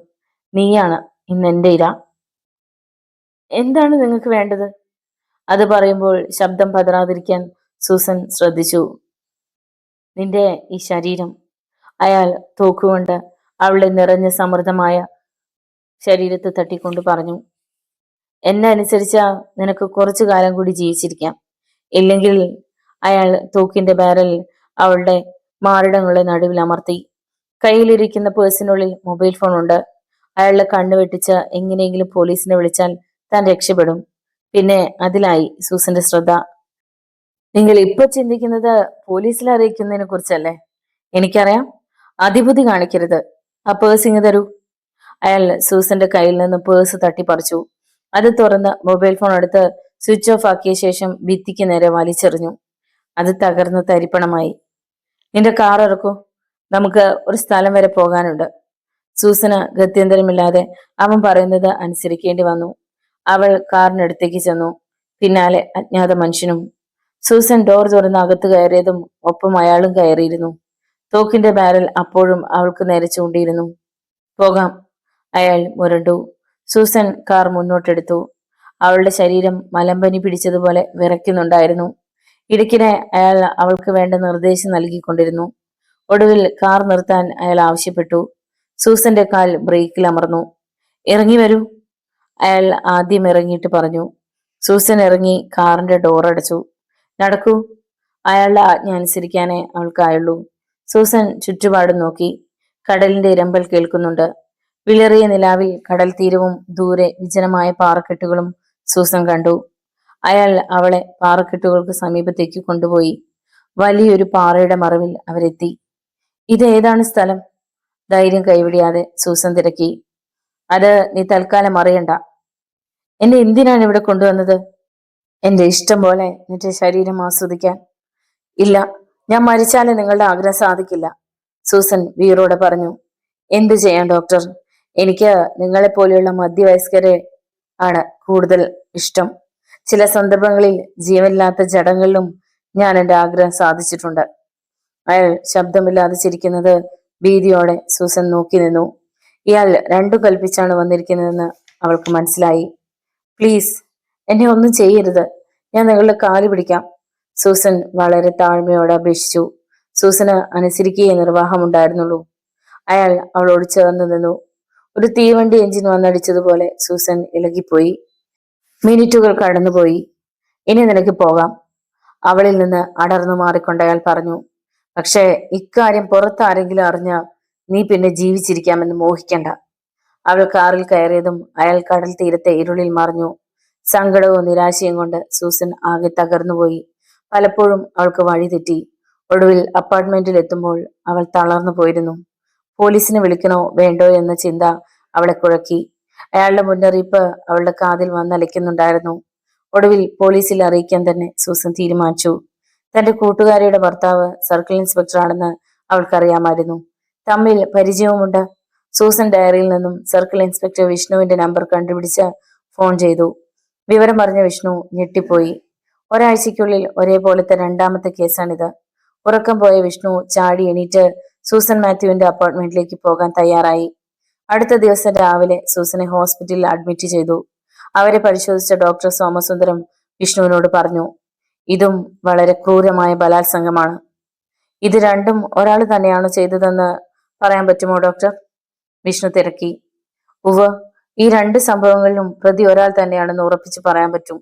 നീയാണ് ഇന്ന് എന്റെ ഇര. എന്താണ് നിങ്ങൾക്ക് വേണ്ടത്? അത് പറയുമ്പോൾ ശബ്ദം പതറാതിരിക്കാൻ സൂസൻ ശ്രദ്ധിച്ചു. നിന്റെ ഈ ശരീരം. അയാൾ തോക്കുകൊണ്ട് അവളുടെ നിറഞ്ഞ സമൃദ്ധമായ ശരീരത്തെ തട്ടിക്കൊണ്ട് പറഞ്ഞു. എന്നെ അനുസരിച്ചാ നിനക്ക് കുറച്ചു കാലം കൂടി ജീവിച്ചിരിക്കാം. ഇല്ലെങ്കിൽ അയാൾ തോക്കിന്റെ ബാരൽ അവളുടെ മാറിടങ്ങളുടെ നടുവിൽ അമർത്തി. കയ്യിലിരിക്കുന്ന പേഴ്സിനുള്ളിൽ മൊബൈൽ ഫോൺ ഉണ്ട്. അയാളുടെ കണ്ണു വെട്ടിച്ച് എങ്ങനെയെങ്കിലും പോലീസിനെ വിളിച്ചാൽ താൻ രക്ഷപ്പെടും. പിന്നെ അതിലായി സൂസന്റെ ശ്രദ്ധ. നിങ്ങൾ ഇപ്പൊ ചിന്തിക്കുന്നത് പോലീസിൽ അറിയിക്കുന്നതിനെ കുറിച്ചല്ലേ? എനിക്കറിയാം. അതിബുദ്ധി കാണിക്കരുത്. ആ പേഴ്സ് ഇങ്ങ് തരൂ. അയാൾ സൂസന്റെ കയ്യിൽ നിന്ന് പേഴ്സ് തട്ടിപ്പറിച്ചു. അത് തുറന്ന് മൊബൈൽ ഫോൺ എടുത്ത് സ്വിച്ച് ഓഫ് ആക്കിയ ശേഷം ഭിത്തിക്ക് നേരെ വലിച്ചെറിഞ്ഞു. അത് തകർന്ന് തരിപ്പണമായി. നിന്റെ കാർ ഇറക്കൂ, നമുക്ക് ഒരു സ്ഥലം വരെ പോകാനുണ്ട്. സൂസന് ഗത്യന്തരമില്ലാതെ അവൻ പറയുന്നത് അനുസരിക്കേണ്ടി വന്നു. അവൾ കാറിനടുത്തേക്ക് ചെന്നു. പിന്നാലെ അജ്ഞാത മനുഷ്യനും. സൂസൻ ഡോർ തുറന്ന് അകത്ത് കയറിയതും ഒപ്പം അയാളും കയറിയിരുന്നു. തോക്കിന്റെ ബാരൽ അപ്പോഴും അവൾക്ക് നേരെ ചൂണ്ടിയിരുന്നു. പോകാം, അയാൾ മുരണ്ടു. Susan car മുന്നോട്ടെടുത്തു. അവളുടെ ശരീരം മലമ്പനി പിടിച്ചതുപോലെ വിറയ്ക്കുന്നുണ്ടായിരുന്നു. ഇടയ്ക്കിടെ അയാൾ അവൾക്ക് വേണ്ട നിർദ്ദേശം നൽകിക്കൊണ്ടിരുന്നു. ഒടുവിൽ കാർ നിർത്താൻ അയാൾ ആവശ്യപ്പെട്ടു. സൂസന്റെ കാൽ ബ്രേക്കിൽ അമർന്നു. ഇറങ്ങി വരൂ, അയാൾ ആദ്യം ഇറങ്ങിയിട്ട് പറഞ്ഞു. സൂസൻ ഇറങ്ങി കാറിന്റെ ഡോർ അടച്ചു. നടക്കൂ, അയാളുടെ ആജ്ഞ അനുസരിക്കാനേ അവൾക്കായുള്ളൂ. സൂസൻ ചുറ്റുപാടും നോക്കി. കടലിന്റെ ഇരമ്പൽ കേൾക്കുന്നുണ്ട്. വിളറിയ നിലാവിൽ കടൽ തീരവും ദൂരെ വിജനമായ പാറക്കെട്ടുകളും സൂസൻ കണ്ടു. അയാൾ അവളെ പാറക്കെട്ടുകൾക്ക് സമീപത്തേക്ക് കൊണ്ടുപോയി. വലിയൊരു പാറയുടെ മറവിൽ അവരെത്തി. ഇത് ഏതാണ് സ്ഥലം? ധൈര്യം കൈവിടിയാതെ സൂസൻ തിരക്കി. അത് നീ തൽക്കാലം അറിയണ്ട. എന്നെ എന്തിനാണ് ഇവിടെ കൊണ്ടുവന്നത്? എന്റെ ഇഷ്ടം പോലെ നിന്റെ ശരീരം ആസ്വദിക്കാൻ. ഇല്ല, ഞാൻ മരിച്ചാലേ നിങ്ങളുടെ ആഗ്രഹം സാധിക്കില്ല, സൂസൻ വീറോടെ പറഞ്ഞു. എന്ത് ചെയ്യാൻ ഡോക്ടർ? എനിക്ക് നിങ്ങളെപ്പോലെയുള്ള മധ്യവയസ്കരെ ആണ് കൂടുതൽ ഇഷ്ടം. ചില സന്ദർഭങ്ങളിൽ ജീവനില്ലാത്ത ജഡങ്ങളിലും ഞാൻ എൻ്റെ ആഗ്രഹം സാധിച്ചിട്ടുണ്ട്. അയാൾ ശബ്ദമില്ലാതെ ചിരിക്കുന്നത് ഭീതിയോടെ സൂസൻ നോക്കി നിന്നു. ഇയാൾ രണ്ടു കൽപ്പിച്ചാണ് വന്നിരിക്കുന്നതെന്ന് അവൾക്ക് മനസ്സിലായി. പ്ലീസ്, എന്നെ ഒന്നും ചെയ്യരുത്. ഞാൻ നിങ്ങളുടെ കാല് പിടിക്കാം, സൂസൻ വളരെ താഴ്മയോടെ അപേക്ഷിച്ചു. സൂസന് അനുസരിക്കുകയേ നിർവാഹമുണ്ടായിരുന്നുള്ളൂ. അയാൾ അവളോട് ചേർന്ന് നിന്നു. ഒരു തീവണ്ടി എഞ്ചിൻ വന്നടിച്ചതുപോലെ സൂസൻ ഇളകിപ്പോയി. മിനിറ്റുകൾ കടന്നുപോയി. ഇനി നിനക്ക് പോകാം, അവളിൽ നിന്ന് അടർന്നു മാറിക്കൊണ്ട് അയാൾ പറഞ്ഞു. പക്ഷേ ഇക്കാര്യം പുറത്താരെങ്കിലും അറിഞ്ഞ നീ പിന്നെ ജീവിച്ചിരിക്കാമെന്ന് മോഹിക്കണ്ട. അവൾ കാറിൽ കയറിയതും അയാൾ കടൽ തീരത്തെ ഇരുളിൽ മറിഞ്ഞു. സങ്കടവും നിരാശയും കൊണ്ട് സൂസൻ ആകെ തകർന്നുപോയി. പലപ്പോഴും അവൾക്ക് വഴി തെറ്റി. ഒടുവിൽ അപ്പാർട്ട്മെന്റിൽ എത്തുമ്പോൾ അവൾ തളർന്നു പോയിരുന്നു. പോലീസിനെ വിളിക്കണോ വേണ്ടോ എന്ന ചിന്ത അവളെ കുഴക്കി. അയാളുടെ മുന്നറിയിപ്പ് അവളുടെ കാതിൽ വന്നലയ്ക്കുന്നുണ്ടായിരുന്നു. ഒടുവിൽ പോലീസിൽ അറിയിക്കാൻ തന്നെ സൂസൻ തീരുമാനിച്ചു. തന്റെ കൂട്ടുകാരിയുടെ ഭർത്താവ് സർക്കിൾ ഇൻസ്പെക്ടറാണെന്ന് അവൾക്കറിയാമായിരുന്നു. തമ്മിൽ പരിചയവുമുണ്ട്. സൂസൻ ഡയറിയിൽ നിന്നും സർക്കിൾ ഇൻസ്പെക്ടർ വിഷ്ണുവിന്റെ നമ്പർ കണ്ടുപിടിച്ച് ഫോൺ ചെയ്തു. വിവരം പറഞ്ഞ വിഷ്ണു ഞെട്ടിപ്പോയി. ഒരാഴ്ചയ്ക്കുള്ളിൽ ഒരേപോലത്തെ രണ്ടാമത്തെ കേസാണിത്. ഉറക്കം പോയ വിഷ്ണു ചാടി എണീറ്റ് സൂസൻ മാത്യുവിന്റെ അപ്പാർട്ട്മെന്റിലേക്ക് പോകാൻ തയ്യാറായി. അടുത്ത ദിവസം രാവിലെ സൂസനെ ഹോസ്പിറ്റലിൽ അഡ്മിറ്റ് ചെയ്തു. അവരെ പരിശോധിച്ച ഡോക്ടർ സോമസുന്ദരം വിഷ്ണുവിനോട് പറഞ്ഞു, ഇതും വളരെ ക്രൂരമായ ബലാത്സംഗമാണ്. ഇത് രണ്ടും ഒരാൾ തന്നെയാണ് ചെയ്തതെന്ന് പറയാൻ പറ്റുമോ ഡോക്ടർ? വിഷ്ണു തിരക്കി. ഉവ്വ്, ഈ രണ്ട് സംഭവങ്ങളിലും പ്രതി ഒരാൾ തന്നെയാണെന്ന് ഉറപ്പിച്ചു പറയാൻ പറ്റും.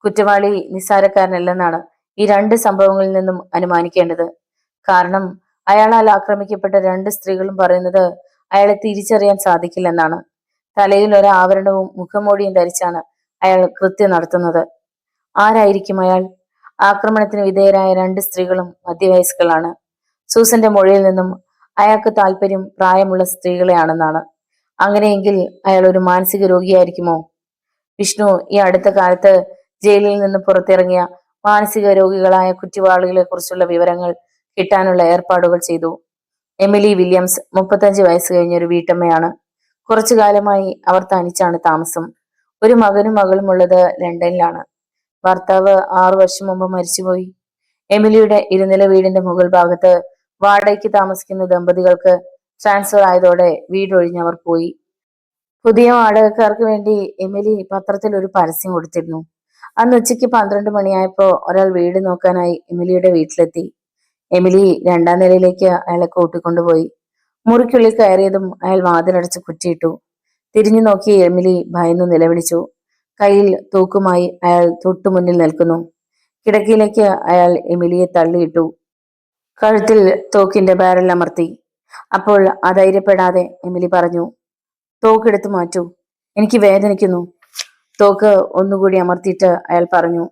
കുറ്റവാളി നിസ്സാരക്കാരനല്ലെന്നാണ് ഈ രണ്ട് സംഭവങ്ങളിൽ നിന്നും അനുമാനിക്കേണ്ടത്. കാരണം അയാളാൽ ആക്രമിക്കപ്പെട്ട രണ്ട് സ്ത്രീകളും പറയുന്നത് അയാളെ തിരിച്ചറിയാൻ സാധിക്കില്ലെന്നാണ്. തലയിൽ ഒരു ആവരണവും മുഖംമൂടിയും ധരിച്ചാണ് അയാൾ കൃത്യം നടത്തുന്നത്. ആരായിരിക്കും അയാൾ? ആക്രമണത്തിന് വിധേയരായ 2 സ്ത്രീകളും മധ്യവയസ്കളാണ്. സൂസന്റെ മൊഴിയിൽ നിന്നും അയാൾക്ക് താല്പര്യം പ്രായമുള്ള സ്ത്രീകളെയാണെന്നാണ്. അങ്ങനെയെങ്കിൽ അയാൾ ഒരു മാനസിക രോഗിയായിരിക്കുമോ? വിഷ്ണു ഈ അടുത്ത കാലത്ത് ജയിലിൽ നിന്ന് പുറത്തിറങ്ങിയ മാനസിക രോഗികളായ കുറ്റവാളികളെ കുറിച്ചുള്ള വിവരങ്ങൾ കിട്ടാനുള്ള ഏർപ്പാടുകൾ ചെയ്തു. എമിലി വില്യംസ് 35 വയസ്സ് കഴിഞ്ഞ ഒരു വീട്ടമ്മയാണ്. കുറച്ചു കാലമായി അവർ തനിച്ചാണ് താമസം. ഒരു മകനും മകളും ഉള്ളത് ലണ്ടനിലാണ്. ഭർത്താവ് 6 വർഷം മുമ്പ് മരിച്ചുപോയി. എമിലിയുടെ ഇരുനില വീടിന്റെ മുകൾ ഭാഗത്ത് വാടകയ്ക്ക് താമസിക്കുന്ന ദമ്പതികൾക്ക് ട്രാൻസ്ഫർ ആയതോടെ വീടൊഴിഞ്ഞവർ പോയി. പുതിയ വാടകക്കാർക്ക് വേണ്ടി എമിലി പത്രത്തിൽ ഒരു പരസ്യം കൊടുത്തിരുന്നു. അന്ന് ഉച്ചയ്ക്ക് 12 മണിയായപ്പോ ഒരാൾ വീട് നോക്കാനായി എമിലിയുടെ വീട്ടിലെത്തി. എമിലി 2ാം നിലയിലേക്ക് അയാളെ കൂട്ടിക്കൊണ്ടുപോയി. മുറിക്കുള്ളിൽ കയറിയതും അയാൾ വാതിലടച്ച് കുറ്റിയിട്ടു. തിരിഞ്ഞു നോക്കി എമിലി ഭയന്നു നിലവിളിച്ചു. കയ്യിൽ തൂക്കുമായി അയാൾ തൊട്ടുമുന്നിൽ നിൽക്കുന്നു. കിടക്കയിലേക്ക് അയാൾ എമിലിയെ തള്ളിയിട്ടു. കഴുത്തിൽ തോക്കിന്റെ ബാരൽ അമർത്തി. അപ്പോൾ അധൈര്യപ്പെടാതെ എമിലി പറഞ്ഞു, തോക്കെടുത്ത് മാറ്റൂ, എനിക്ക് വേദനിക്കുന്നു. തോക്ക് ഒന്നുകൂടി അമർത്തിയിട്ട് അയാൾ പറഞ്ഞു,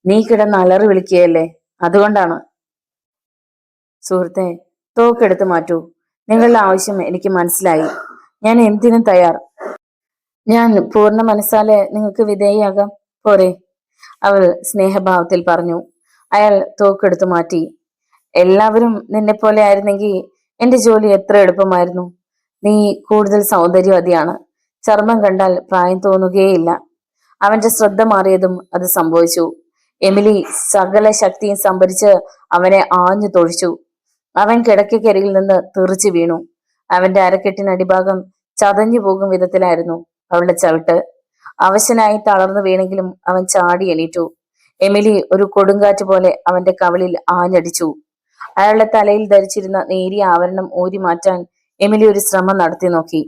നീ കിടന്ന് അലറി വിളിക്കുകയല്ലേ, അതുകൊണ്ടാണ്. സുഹൃത്തെ, തോക്കെടുത്ത് മാറ്റൂ. നിങ്ങളുടെ ആവശ്യം എനിക്ക് മനസ്സിലായി. ഞാൻ എന്തിനും തയ്യാർ. ഞാൻ പൂർണ്ണ മനസ്സാലെ നിങ്ങൾക്ക് വിധേയാകാം, പോരെ? അവൾ സ്നേഹഭാവത്തിൽ പറഞ്ഞു. അയാൾ തോക്കെടുത്തു മാറ്റി. എല്ലാവരും നിന്നെ പോലെ ആയിരുന്നെങ്കിൽ എന്റെ ജോലി എത്ര എളുപ്പമായിരുന്നു. നീ കൂടുതൽ സൗന്ദര്യവതിയാണ്. ചർമ്മം കണ്ടാൽ പ്രായം തോന്നുകയേയില്ല. അവന്റെ ശ്രദ്ധ മാറിയതും അത് സംഭവിച്ചു. എമിലി സകല ശക്തിയും സംഭരിച്ച് അവനെ ആഞ്ഞു തൊഴിച്ചു. അവൻ കിടക്കക്കരികിൽ നിന്ന് തെറിച്ചു വീണു. അവന്റെ അരക്കെട്ടിനടിഭാഗം ചതഞ്ഞു പോകും വിധത്തിലായിരുന്നു അവളുടെ ചവിട്ട്. അവശനായി തളർന്നു വീണെങ്കിലും അവൻ ചാടി എണീറ്റു. എമിലി ഒരു കൊടുങ്കാറ്റ് പോലെ അവന്റെ കവിളിൽ ആഞ്ഞടിച്ചു. അയാളുടെ തലയിൽ ധരിച്ചിരുന്ന നേരിയ ആവരണം ഊരി മാറ്റാൻ എമിലി ഒരു ശ്രമം നടത്തി നോക്കി.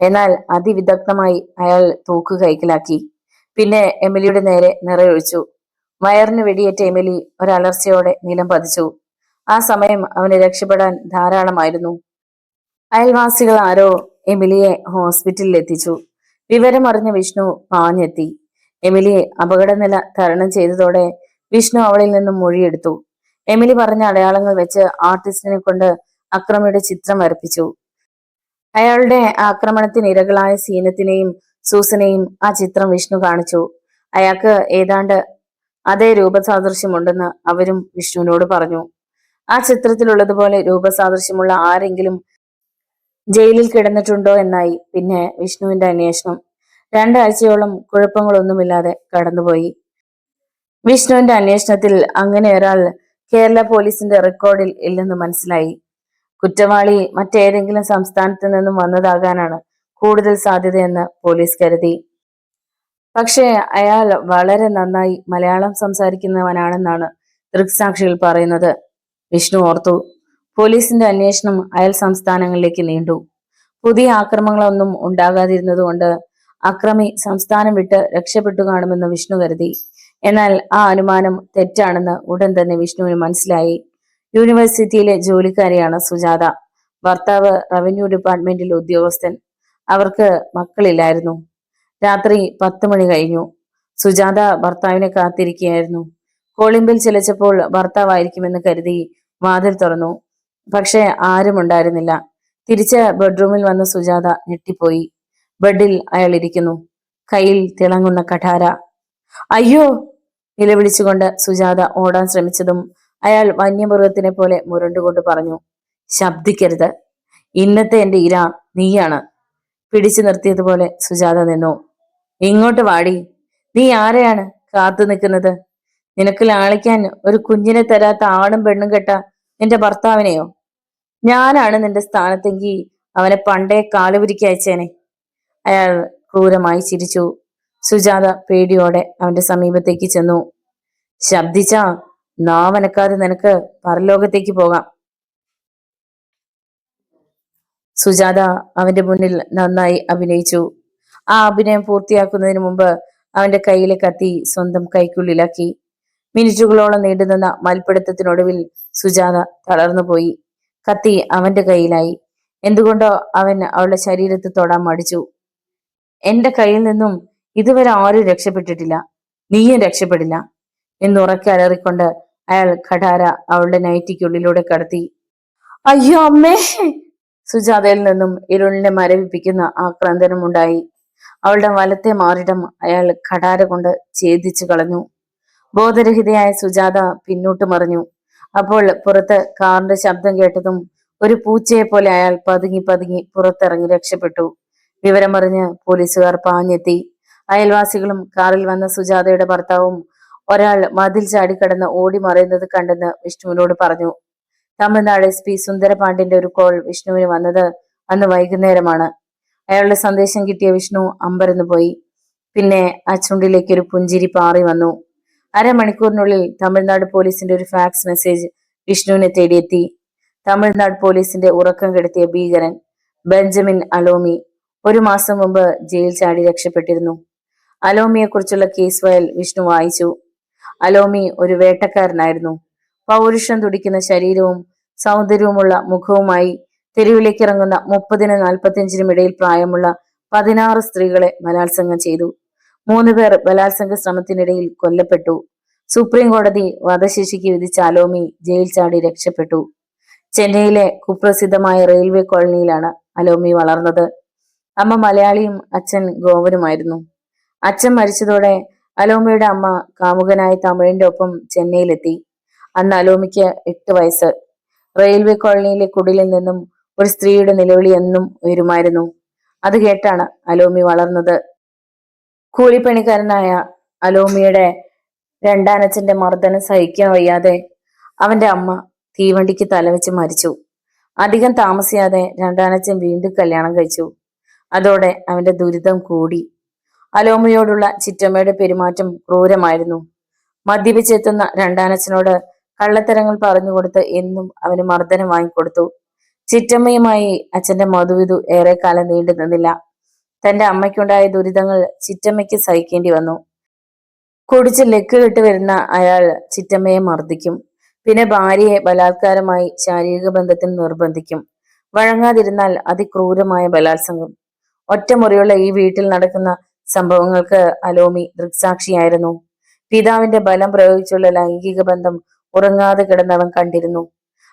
എന്നാൽ അതിവിദഗ്ധമായി അയാൾ തൂക്ക് കൈക്കലാക്കി. പിന്നെ എമിലിയുടെ നേരെ നിറയൊഴിച്ചു. വയറിന് വെടിയേറ്റ എമിലി ഒരലർച്ചയോടെ നിലം പതിച്ചു. ആ സമയം അവന് രക്ഷപ്പെടാൻ ധാരാളമായിരുന്നു. അയൽവാസികൾ ആരോ എമിലിയെ ഹോസ്പിറ്റലിൽ എത്തിച്ചു. വിവരമറിഞ്ഞ വിഷ്ണു പാഞ്ഞെത്തി. എമിലിയെ അപകടനില തരണം ചെയ്തതോടെ വിഷ്ണു അവളിൽ നിന്നും മൊഴിയെടുത്തു. എമിലി പറഞ്ഞ അടയാളങ്ങൾ വെച്ച് ആർട്ടിസ്റ്റിനെ കൊണ്ട് അക്രമിയുടെ ചിത്രം വരപ്പിച്ചു. അയാളുടെ ആക്രമണത്തിന് ഇരകളായ സീനത്തിനെയും സൂസനെയും ആ ചിത്രം വിഷ്ണു കാണിച്ചു. അയാൾക്ക് ഏതാണ്ട് അതേ രൂപസാദൃശ്യമുണ്ടെന്ന് അവരും വിഷ്ണുവിനോട് പറഞ്ഞു. ആ ചിത്രത്തിലുള്ളതുപോലെ രൂപസാദൃശ്യമുള്ള ആരെങ്കിലും ജയിലിൽ കിടന്നിട്ടുണ്ടോ എന്നായി പിന്നെ വിഷ്ണുവിന്റെ അന്വേഷണം. 2 ആഴ്ചയോളം കുഴപ്പങ്ങളൊന്നുമില്ലാതെ കടന്നുപോയി. വിഷ്ണുവിന്റെ അന്വേഷണത്തിൽ അങ്ങനെ ഒരാൾ കേരള പോലീസിന്റെ റെക്കോർഡിൽ ഇല്ലെന്ന് മനസ്സിലായി. കുറ്റവാളി മറ്റേതെങ്കിലും സംസ്ഥാനത്ത് നിന്നും വന്നതാകാനാണ് കൂടുതൽ സാധ്യതയെന്ന് പോലീസ് കരുതി. പക്ഷേ അയാൾ വളരെ നന്നായി മലയാളം സംസാരിക്കുന്നവനാണെന്നാണ് ദൃക്സാക്ഷികൾ പറയുന്നത്. വിഷ്ണു ഓർത്തു. പോലീസിന്റെ അന്വേഷണം അയൽ സംസ്ഥാനങ്ങളിലേക്ക് നീണ്ടു. പുതിയ ആക്രമണങ്ങളൊന്നും ഉണ്ടാകാതിരുന്നതുകൊണ്ട് അക്രമി സംസ്ഥാനം വിട്ട് രക്ഷപ്പെട്ടു കാണുമെന്ന് വിഷ്ണു കരുതി. എന്നാൽ ആ അനുമാനം തെറ്റാണെന്ന് ഉടൻ തന്നെ വിഷ്ണുവിന് മനസ്സിലായി. യൂണിവേഴ്സിറ്റിയിലെ ജോലിക്കാരിയാണ് സുജാത. ഭർത്താവ് റവന്യൂ ഡിപ്പാർട്ട്മെന്റിൽ ഉദ്യോഗസ്ഥൻ. അവർക്ക് മക്കളില്ലായിരുന്നു. രാത്രി 10 മണി കഴിഞ്ഞു. സുജാത ഭർത്താവിനെ കാത്തിരിക്കുകയായിരുന്നു. കോളിംഗ് ബെൽ ചിലച്ചപ്പോൾ ഭർത്താവായിരിക്കുമെന്ന് കരുതി വാതിൽ തുറന്നു. പക്ഷെ ആരും ഉണ്ടായിരുന്നില്ല. തിരിച്ച് ബെഡ്റൂമിൽ വന്ന സുജാത ഞെട്ടിപ്പോയി. ബെഡിൽ അയാൾ ഇരിക്കുന്നു. കയ്യിൽ തിളങ്ങുന്ന കഠാര. അയ്യോ! നിലവിളിച്ചുകൊണ്ട് സുജാത ഓടാൻ ശ്രമിച്ചതും അയാൾ വന്യമൃഗത്തിനെ പോലെ മുരണ്ടുകൊണ്ട് പറഞ്ഞു, ശബ്ദിക്കരുത്. ഇന്നത്തെ എന്റെ ഇര നീയാണ്. പിടിച്ചു നിർത്തിയതുപോലെ സുജാത നിന്നു. ഇങ്ങോട്ട് വാടി. നീ ആരെയാണ് കാത്തു നിൽക്കുന്നത്? നിനക്ക് ലാളിക്കാൻ ഒരു കുഞ്ഞിനെ തരാത്ത ആണും പെണ്ണും കെട്ട നിന്റെ ഭർത്താവിനെയോ? ഞാനാണ് നിന്റെ സ്ഥാനത്തെങ്കിൽ അവനെ പണ്ടേ കാലുപിരിക്ക് അയച്ചേനെ. അയാൾ ക്രൂരമായി ചിരിച്ചു. സുജാത പേടിയോടെ അവന്റെ സമീപത്തേക്ക് ചെന്നു. ശബ്ദിച്ചാ നാവനക്കാതെ നിനക്ക് പരലോകത്തേക്ക് പോകാം. സുജാത അവന്റെ മുന്നിൽ നന്നായി അഭിനയിച്ചു. ആ അഭിനയം പൂർത്തിയാക്കുന്നതിന് മുമ്പ് അവന്റെ കയ്യിലെ കത്തി സ്വന്തം കൈക്കുള്ളിലാക്കി. മിനിറ്റുകളോളം നീണ്ടുനിന്ന മൽപ്പിടുത്തത്തിനൊടുവിൽ സുജാത തളർന്നുപോയി. കത്തി അവന്റെ കയ്യിലായി. എന്തുകൊണ്ടോ അവൻ അവളുടെ ശരീരത്തിൽ തൊടാൻ മടിച്ചു. എന്റെ കയ്യിൽ നിന്നും ഇതുവരെ ആരും രക്ഷപ്പെട്ടിട്ടില്ല. നീയും രക്ഷപ്പെടില്ല. എന്നുറക്കെ അലറിക്കൊണ്ട് അയാൾ ഖടാര അവളുടെ നൈറ്റിക്കുള്ളിലൂടെ കടത്തി. അയ്യോ അമ്മേ! സുജാതയിൽ നിന്നും ഇരുളിനെ മരവിപ്പിക്കുന്ന ആക്രന്ദനമുണ്ടായി. അവളുടെ വലത്തെ മാറിടം അയാൾ ഖടാര കൊണ്ട് ഛേദിച്ചു കളഞ്ഞു. ബോധരഹിതയായ സുജാത പിന്നോട്ട് മറിഞ്ഞു. അപ്പോൾ പുറത്ത് കാറിന്റെ ശബ്ദം കേട്ടതും ഒരു പൂച്ചയെ പോലെ അയാൾ പതുങ്ങി പതുങ്ങി പുറത്തിറങ്ങി രക്ഷപ്പെട്ടു. വിവരമറിഞ്ഞ് പോലീസുകാർ പാഞ്ഞെത്തി. അയൽവാസികളും കാറിൽ വന്ന സുജാതയുടെ ഭർത്താവും ഒരാൾ മതിൽ ചാടിക്കടന്ന് ഓടി മറയുന്നത് കണ്ടെന്ന് വിഷ്ണുവിനോട് പറഞ്ഞു. തമിഴ്നാട് SP സുന്ദരപാണ്ഡ്യന്റെ ഒരു കോൾ വിഷ്ണുവിന് വന്നത് അന്ന് വൈകുന്നേരമാണ്. അയാളുടെ സന്ദേശം കിട്ടിയ വിഷ്ണു അമ്പരന്ന് പോയി. പിന്നെ ആ ചുണ്ടിലേക്ക് ഒരു പുഞ്ചിരി പാറി വന്നു. അരമണിക്കൂറിനുള്ളിൽ തമിഴ്നാട് പോലീസിന്റെ ഒരു ഫാക്സ് മെസ്സേജ് വിഷ്ണുവിനെ തേടിയെത്തി. തമിഴ്നാട് പോലീസിന്റെ ഉറക്കം കെടുത്തിയ ഭീകരൻ ബെഞ്ചമിൻ അലോമി 1 മാസം മുമ്പ് ജയിൽ ചാടി രക്ഷപ്പെട്ടിരുന്നു. അലോമിയെ കുറിച്ചുള്ള കേസ് ഫയൽ വിഷ്ണു വായിച്ചു. അലോമി ഒരു വേട്ടക്കാരനായിരുന്നു. പൗരുഷം തുടിക്കുന്ന ശരീരവും സൗന്ദര്യവുമുള്ള മുഖവുമായി തെരുവിലേക്ക് ഇറങ്ങുന്ന 30-നും 45-നും ഇടയിൽ പ്രായമുള്ള 16 സ്ത്രീകളെ ബലാത്സംഗം ചെയ്തു. 3 പേർ ബലാത്സംഗ ശ്രമത്തിനിടയിൽ കൊല്ലപ്പെട്ടു. സുപ്രീം കോടതി വധശിക്ഷയ്ക്ക് വിധിച്ച അലോമി ജയിൽ ചാടി രക്ഷപ്പെട്ടു. ചെന്നൈയിലെ കുപ്രസിദ്ധമായ റെയിൽവേ കോളനിയിലാണ് അലോമി വളർന്നത്. അമ്മ മലയാളിയും അച്ഛൻ ഗോവനുമായിരുന്നു. അച്ഛൻ മരിച്ചതോടെ അലോമിയുടെ അമ്മ കാമുകനായ തമിഴിന്റെ ഒപ്പം ചെന്നൈയിലെത്തി. അന്ന് അലോമിക്ക് 8 വയസ്സ്. റെയിൽവേ കോളനിയിലെ കുടിലിൽ നിന്നും ഒരു സ്ത്രീയുടെ നിലവിളി എന്നും ഉയരുമായിരുന്നു. അത് കേട്ടാണ് അലോമി വളർന്നത്. കൂലിപ്പണിക്കാരനായ അലോമിയുടെ രണ്ടാനച്ഛന്റെ മർദ്ദനം സഹിക്കാൻ വയ്യാതെ അവന്റെ അമ്മ തീവണ്ടിക്ക് തലവെച്ച് മരിച്ചു. അധികം താമസിയാതെ രണ്ടാനച്ഛൻ വീണ്ടും കല്യാണം കഴിച്ചു. അതോടെ അവന്റെ ദുരിതം കൂടി. അലോമിയോടുള്ള ചിറ്റമ്മയുടെ പെരുമാറ്റം ക്രൂരമായിരുന്നു. മദ്യപിച്ചെത്തുന്ന രണ്ടാനച്ഛനോട് കള്ളത്തരങ്ങൾ പറഞ്ഞുകൊടുത്ത് എന്നും അവന് മർദ്ദനം വാങ്ങിക്കൊടുത്തു. ചിറ്റമ്മയുമായി അച്ഛന്റെ മധുവിധു ഏറെക്കാലം നീണ്ടു നിന്നില്ല. തന്റെ അമ്മയ്ക്കുണ്ടായ ദുരിതങ്ങൾ ചിറ്റമ്മയ്ക്ക് സഹിക്കേണ്ടി വന്നു. കുടിച്ച് ലക്ക് കെട്ട് വരുന്ന അയാൾ ചിറ്റമ്മയെ മർദ്ദിക്കും. പിന്നെ ഭാര്യയെ ബലാത്കാരമായി ശാരീരിക ബന്ധത്തിന് നിർബന്ധിക്കും. വഴങ്ങാതിരുന്നാൽ അതിക്രൂരമായ ബലാത്സംഗം. ഒറ്റമുറിയുള്ള ഈ വീട്ടിൽ നടക്കുന്ന സംഭവങ്ങൾക്ക് അലോമി ദൃക്സാക്ഷിയായിരുന്നു. പിതാവിന്റെ ബലം പ്രയോഗിച്ചുള്ള ലൈംഗിക ബന്ധം ഉറങ്ങാതെ കിടന്നവൻ കണ്ടിരുന്നു.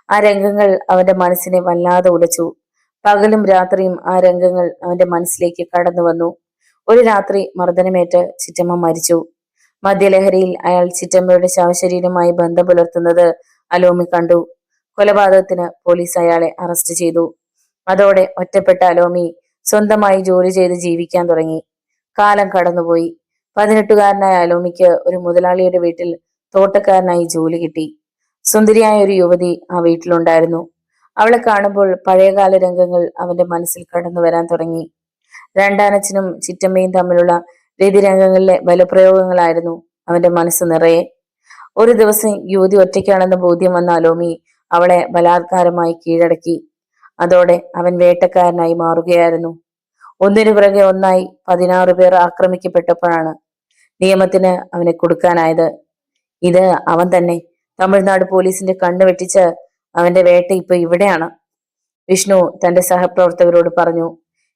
ആ രംഗങ്ങൾ അവന്റെ മനസ്സിനെ വല്ലാതെ ഉലച്ചു. പകലും രാത്രിയും ആ രംഗങ്ങൾ അവന്റെ മനസ്സിലേക്ക് കടന്നു വന്നു. ഒരു രാത്രി മർദ്ദനമേറ്റ് ചിറ്റമ്മ മരിച്ചു. മദ്യലഹരിയിൽ അയാൾ ചിറ്റമ്മയുടെ ശവശരീരമായി ബന്ധം പുലർത്തുന്നത് അലോമി കണ്ടു. കൊലപാതകത്തിന് പോലീസ് അയാളെ അറസ്റ്റ് ചെയ്തു. അതോടെ ഒറ്റപ്പെട്ട അലോമി സ്വന്തമായി ജോലി ചെയ്ത് ജീവിക്കാൻ തുടങ്ങി. കാലം കടന്നുപോയി. 18കാരനായ അലോമിക്ക് ഒരു മുതലാളിയുടെ വീട്ടിൽ തോട്ടക്കാരനായി ജോലി കിട്ടി. സുന്ദരിയായ ഒരു യുവതി ആ വീട്ടിലുണ്ടായിരുന്നു. അവളെ കാണുമ്പോൾ പഴയകാല രംഗങ്ങൾ അവന്റെ മനസ്സിൽ കടന്നു വരാൻ തുടങ്ങി. രണ്ടാനച്ഛനും ചിറ്റമ്മയും തമ്മിലുള്ള രതിരംഗങ്ങളിലെ ബലപ്രയോഗങ്ങളായിരുന്നു അവന്റെ മനസ്സ് നിറയെ. ഒരു ദിവസം യുവതി ഒറ്റയ്ക്കാണെന്ന് ബോധ്യം വന്ന അലോമി അവളെ ബലാത്കാരമായി കീഴടക്കി. അതോടെ അവൻ വേട്ടക്കാരനായി മാറുകയായിരുന്നു. ഒന്നിനു പിറകെ ഒന്നായി 16 പേർ ആക്രമിക്കപ്പെട്ടപ്പോഴാണ് നിയമത്തിന് അവനെ കൊടുക്കാനായത്. ഇത് അവൻ തന്നെ. തമിഴ്നാട് പോലീസിന്റെ കണ്ണു വെട്ടിച്ച് അവന്റെ വേട്ട ഇപ്പൊ ഇവിടെയാണ്, വിഷ്ണു തന്റെ സഹപ്രവർത്തകരോട് പറഞ്ഞു.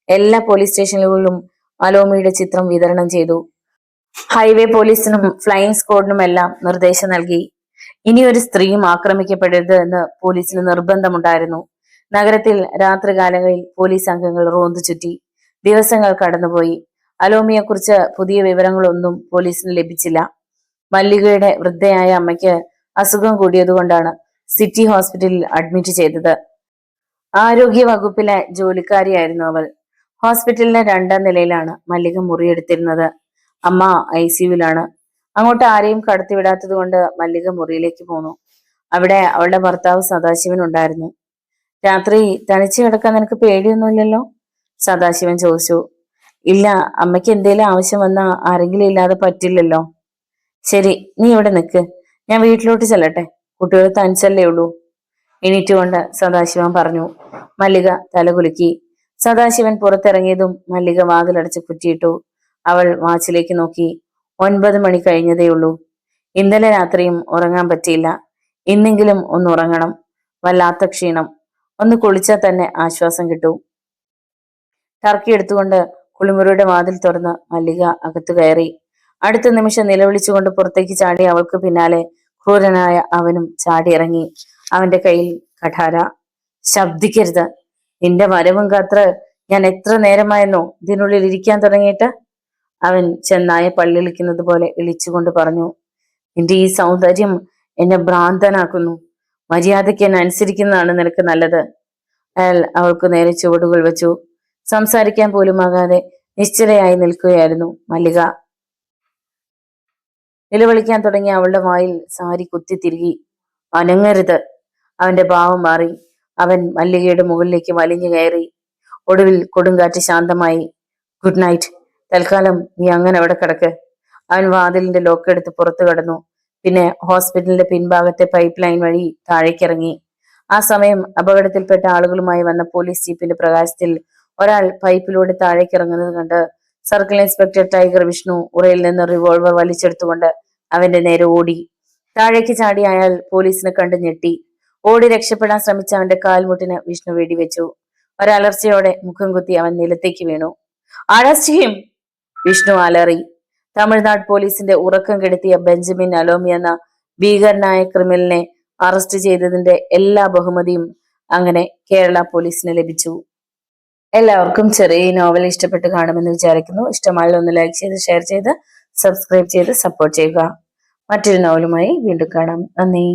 എല്ലാ പോലീസ് സ്റ്റേഷനുകളിലും അലോമിയുടെ ചിത്രം വിതരണം ചെയ്തു. ഹൈവേ പോലീസിനും ഫ്ലൈയിങ് സ്ക്വാഡിനുമെല്ലാം നിർദ്ദേശം നൽകി. ഇനി ഒരു സ്ത്രീയും ആക്രമിക്കപ്പെടരുത് എന്ന് പോലീസിന് നിർബന്ധമുണ്ടായിരുന്നു. നഗരത്തിൽ രാത്രികാലങ്ങളിൽ പോലീസ് അംഗങ്ങൾ റോന്തു ചുറ്റി. ദിവസങ്ങൾ കടന്നുപോയി. അലോമിയെക്കുറിച്ച് പുതിയ വിവരങ്ങളൊന്നും പോലീസിന് ലഭിച്ചില്ല. മല്ലികയുടെ വൃദ്ധയായ അമ്മയ്ക്ക് അസുഖം കൂടിയതുകൊണ്ടാണ് സിറ്റി ഹോസ്പിറ്റലിൽ അഡ്മിറ്റ് ചെയ്തത്. ആരോഗ്യ വകുപ്പിലെ ജോലിക്കാരിയായിരുന്നു അവൾ. ഹോസ്പിറ്റലിന്റെ 2ാം നിലയിലാണ് മല്ലിക മുറിയെടുത്തിരുന്നത്. അമ്മ ICUവിലാണ്. അങ്ങോട്ട് ആരെയും കടത്തിവിടാത്തത് കൊണ്ട് മല്ലിക മുറിയിലേക്ക് പോന്നു. അവിടെ അവളുടെ ഭർത്താവ് സദാശിവൻ ഉണ്ടായിരുന്നു. രാത്രി തനിച്ചു കിടക്കാൻ നിനക്ക് പേടിയൊന്നുമില്ലല്ലോ? സദാശിവൻ ചോദിച്ചു. ഇല്ല, അമ്മയ്ക്ക് എന്തേലും ആവശ്യം വന്നാ ആരെങ്കിലും ഇല്ലാതെ പറ്റില്ലല്ലോ. ശരി, നീ ഇവിടെ നിൽക്ക്, ഞാൻ വീട്ടിലോട്ട് ചെല്ലട്ടെ. കുട്ടികൾ തനിച്ചല്ലേ ഉള്ളൂ. എണീറ്റുകൊണ്ട് സദാശിവൻ പറഞ്ഞു. മല്ലിക തലകുലുക്കി. സദാശിവൻ പുറത്തിറങ്ങിയതും മല്ലിക വാതിലടച്ച് കുറ്റിയിട്ടു. അവൾ വാച്ചിലേക്ക് നോക്കി. 9 മണി കഴിഞ്ഞതേയുള്ളൂ. ഇന്നലെ രാത്രിയും ഉറങ്ങാൻ പറ്റിയില്ല. ഇന്നെങ്കിലും ഒന്ന് ഉറങ്ങണം. വല്ലാത്ത ക്ഷീണം. ഒന്ന് കുളിച്ചാൽ തന്നെ ആശ്വാസം കിട്ടൂ. ടർക്കി എടുത്തുകൊണ്ട് കുളിമുറിയുടെ വാതിൽ തുറന്ന് മല്ലിക അകത്തു കയറി. അടുത്ത നിമിഷം നിലവിളിച്ചുകൊണ്ട് പുറത്തേക്ക് ചാടി അവൾക്ക് പിന്നാലെ ക്രൂരനായ അവനും ചാടിയിറങ്ങി. അവന്റെ കയ്യിൽ കഠാര. ശബ്ദിക്കരുത്, നിന്റെ വരവും കാത്ത് ഞാൻ എത്ര നേരമായെന്നോ ഇതിനുള്ളിൽ ഇരിക്കാൻ തുടങ്ങിയിട്ട്. അവൻ ചെന്നായ പള്ളിളിക്കുന്നത് പോലെ ഇളിച്ചുകൊണ്ട് പറഞ്ഞു. നിന്റെ ഈ സൗന്ദര്യം എന്നെ ഭ്രാന്തനാക്കുന്നു. മര്യാദയ്ക്ക് എന്നെ അനുസരിക്കുന്നതാണ് നിനക്ക് നല്ലത്. അയാൾ അവൾക്ക് നേരെ ചുവടുകൾ വെച്ചു. സംസാരിക്കാൻ പോലും ആകാതെ നിശ്ചലയായി നിൽക്കുകയായിരുന്നു മല്ലിക. നിലവിളിക്കാൻ തുടങ്ങിയ അവളുടെ വായിൽ സാരി കുത്തിത്തിരുകി. അനങ്ങരുത്. അവന്റെ ഭാവം മാറി. അവൻ മല്ലികയുടെ മുകളിലേക്ക് വലിഞ്ഞു കയറി. ഒടുവിൽ കൊടുങ്കാറ്റ് ശാന്തമായി. Good night. തൽക്കാലം നീ അങ്ങനെ അവിടെ കിടക്ക്. അവൻ വാതിലിന്റെ ലോക്കെടുത്ത് പുറത്തു കടന്നു. പിന്നെ ഹോസ്പിറ്റലിന്റെ പിൻഭാഗത്തെ പൈപ്പ് ലൈൻ വഴി താഴേക്കിറങ്ങി. ആ സമയം അപകടത്തിൽപ്പെട്ട ആളുകളുമായി വന്ന പോലീസ് ജീപ്പിന്റെ പ്രകാശത്തിൽ ഒരാൾ പൈപ്പിലൂടെ താഴേക്കിറങ്ങുന്നത് കണ്ട് സർക്കിൾ ഇൻസ്പെക്ടർ ടൈഗർ വിഷ്ണു ഉറയിൽ നിന്ന് റിവോൾവർ വലിച്ചെടുത്തുകൊണ്ട് അവന്റെ നേരെ ഓടി. താഴേക്ക് ചാടി അയാൾ പോലീസിനെ കണ്ട് ഞെട്ടി. ഓടി രക്ഷപ്പെടാൻ ശ്രമിച്ച അവന്റെ കാൽമുട്ടിന് വിഷ്ണു വെടിവെച്ചു. ഒരലർച്ചയോടെ മുഖം കുത്തി അവൻ നിലത്തേക്ക് വീണു. Arrest him! വിഷ്ണു അലറി. തമിഴ്നാട് പോലീസിന്റെ ഉറക്കം കെടുത്തിയ ബെഞ്ചമിൻ അലോമി എന്ന ഭീകരനായ ക്രിമിനലിനെ അറസ്റ്റ് ചെയ്തതിന്റെ എല്ലാ ബഹുമതിയും അങ്ങനെ കേരള പോലീസിന് ലഭിച്ചു. എല്ലാവർക്കും ചെറിയ നോവൽ ഇഷ്ടപ്പെട്ട് കാണുമെന്ന് വിചാരിക്കുന്നു. ഇഷ്ടമായ ഒന്ന് ലൈക്ക് ചെയ്ത് ഷെയർ ചെയ്ത് സബ്സ്ക്രൈബ് ചെയ്ത് സപ്പോർട്ട് ചെയ്യുക. മറ്റൊരു നോവലുമായി വീണ്ടും കാണാം. നന്ദി.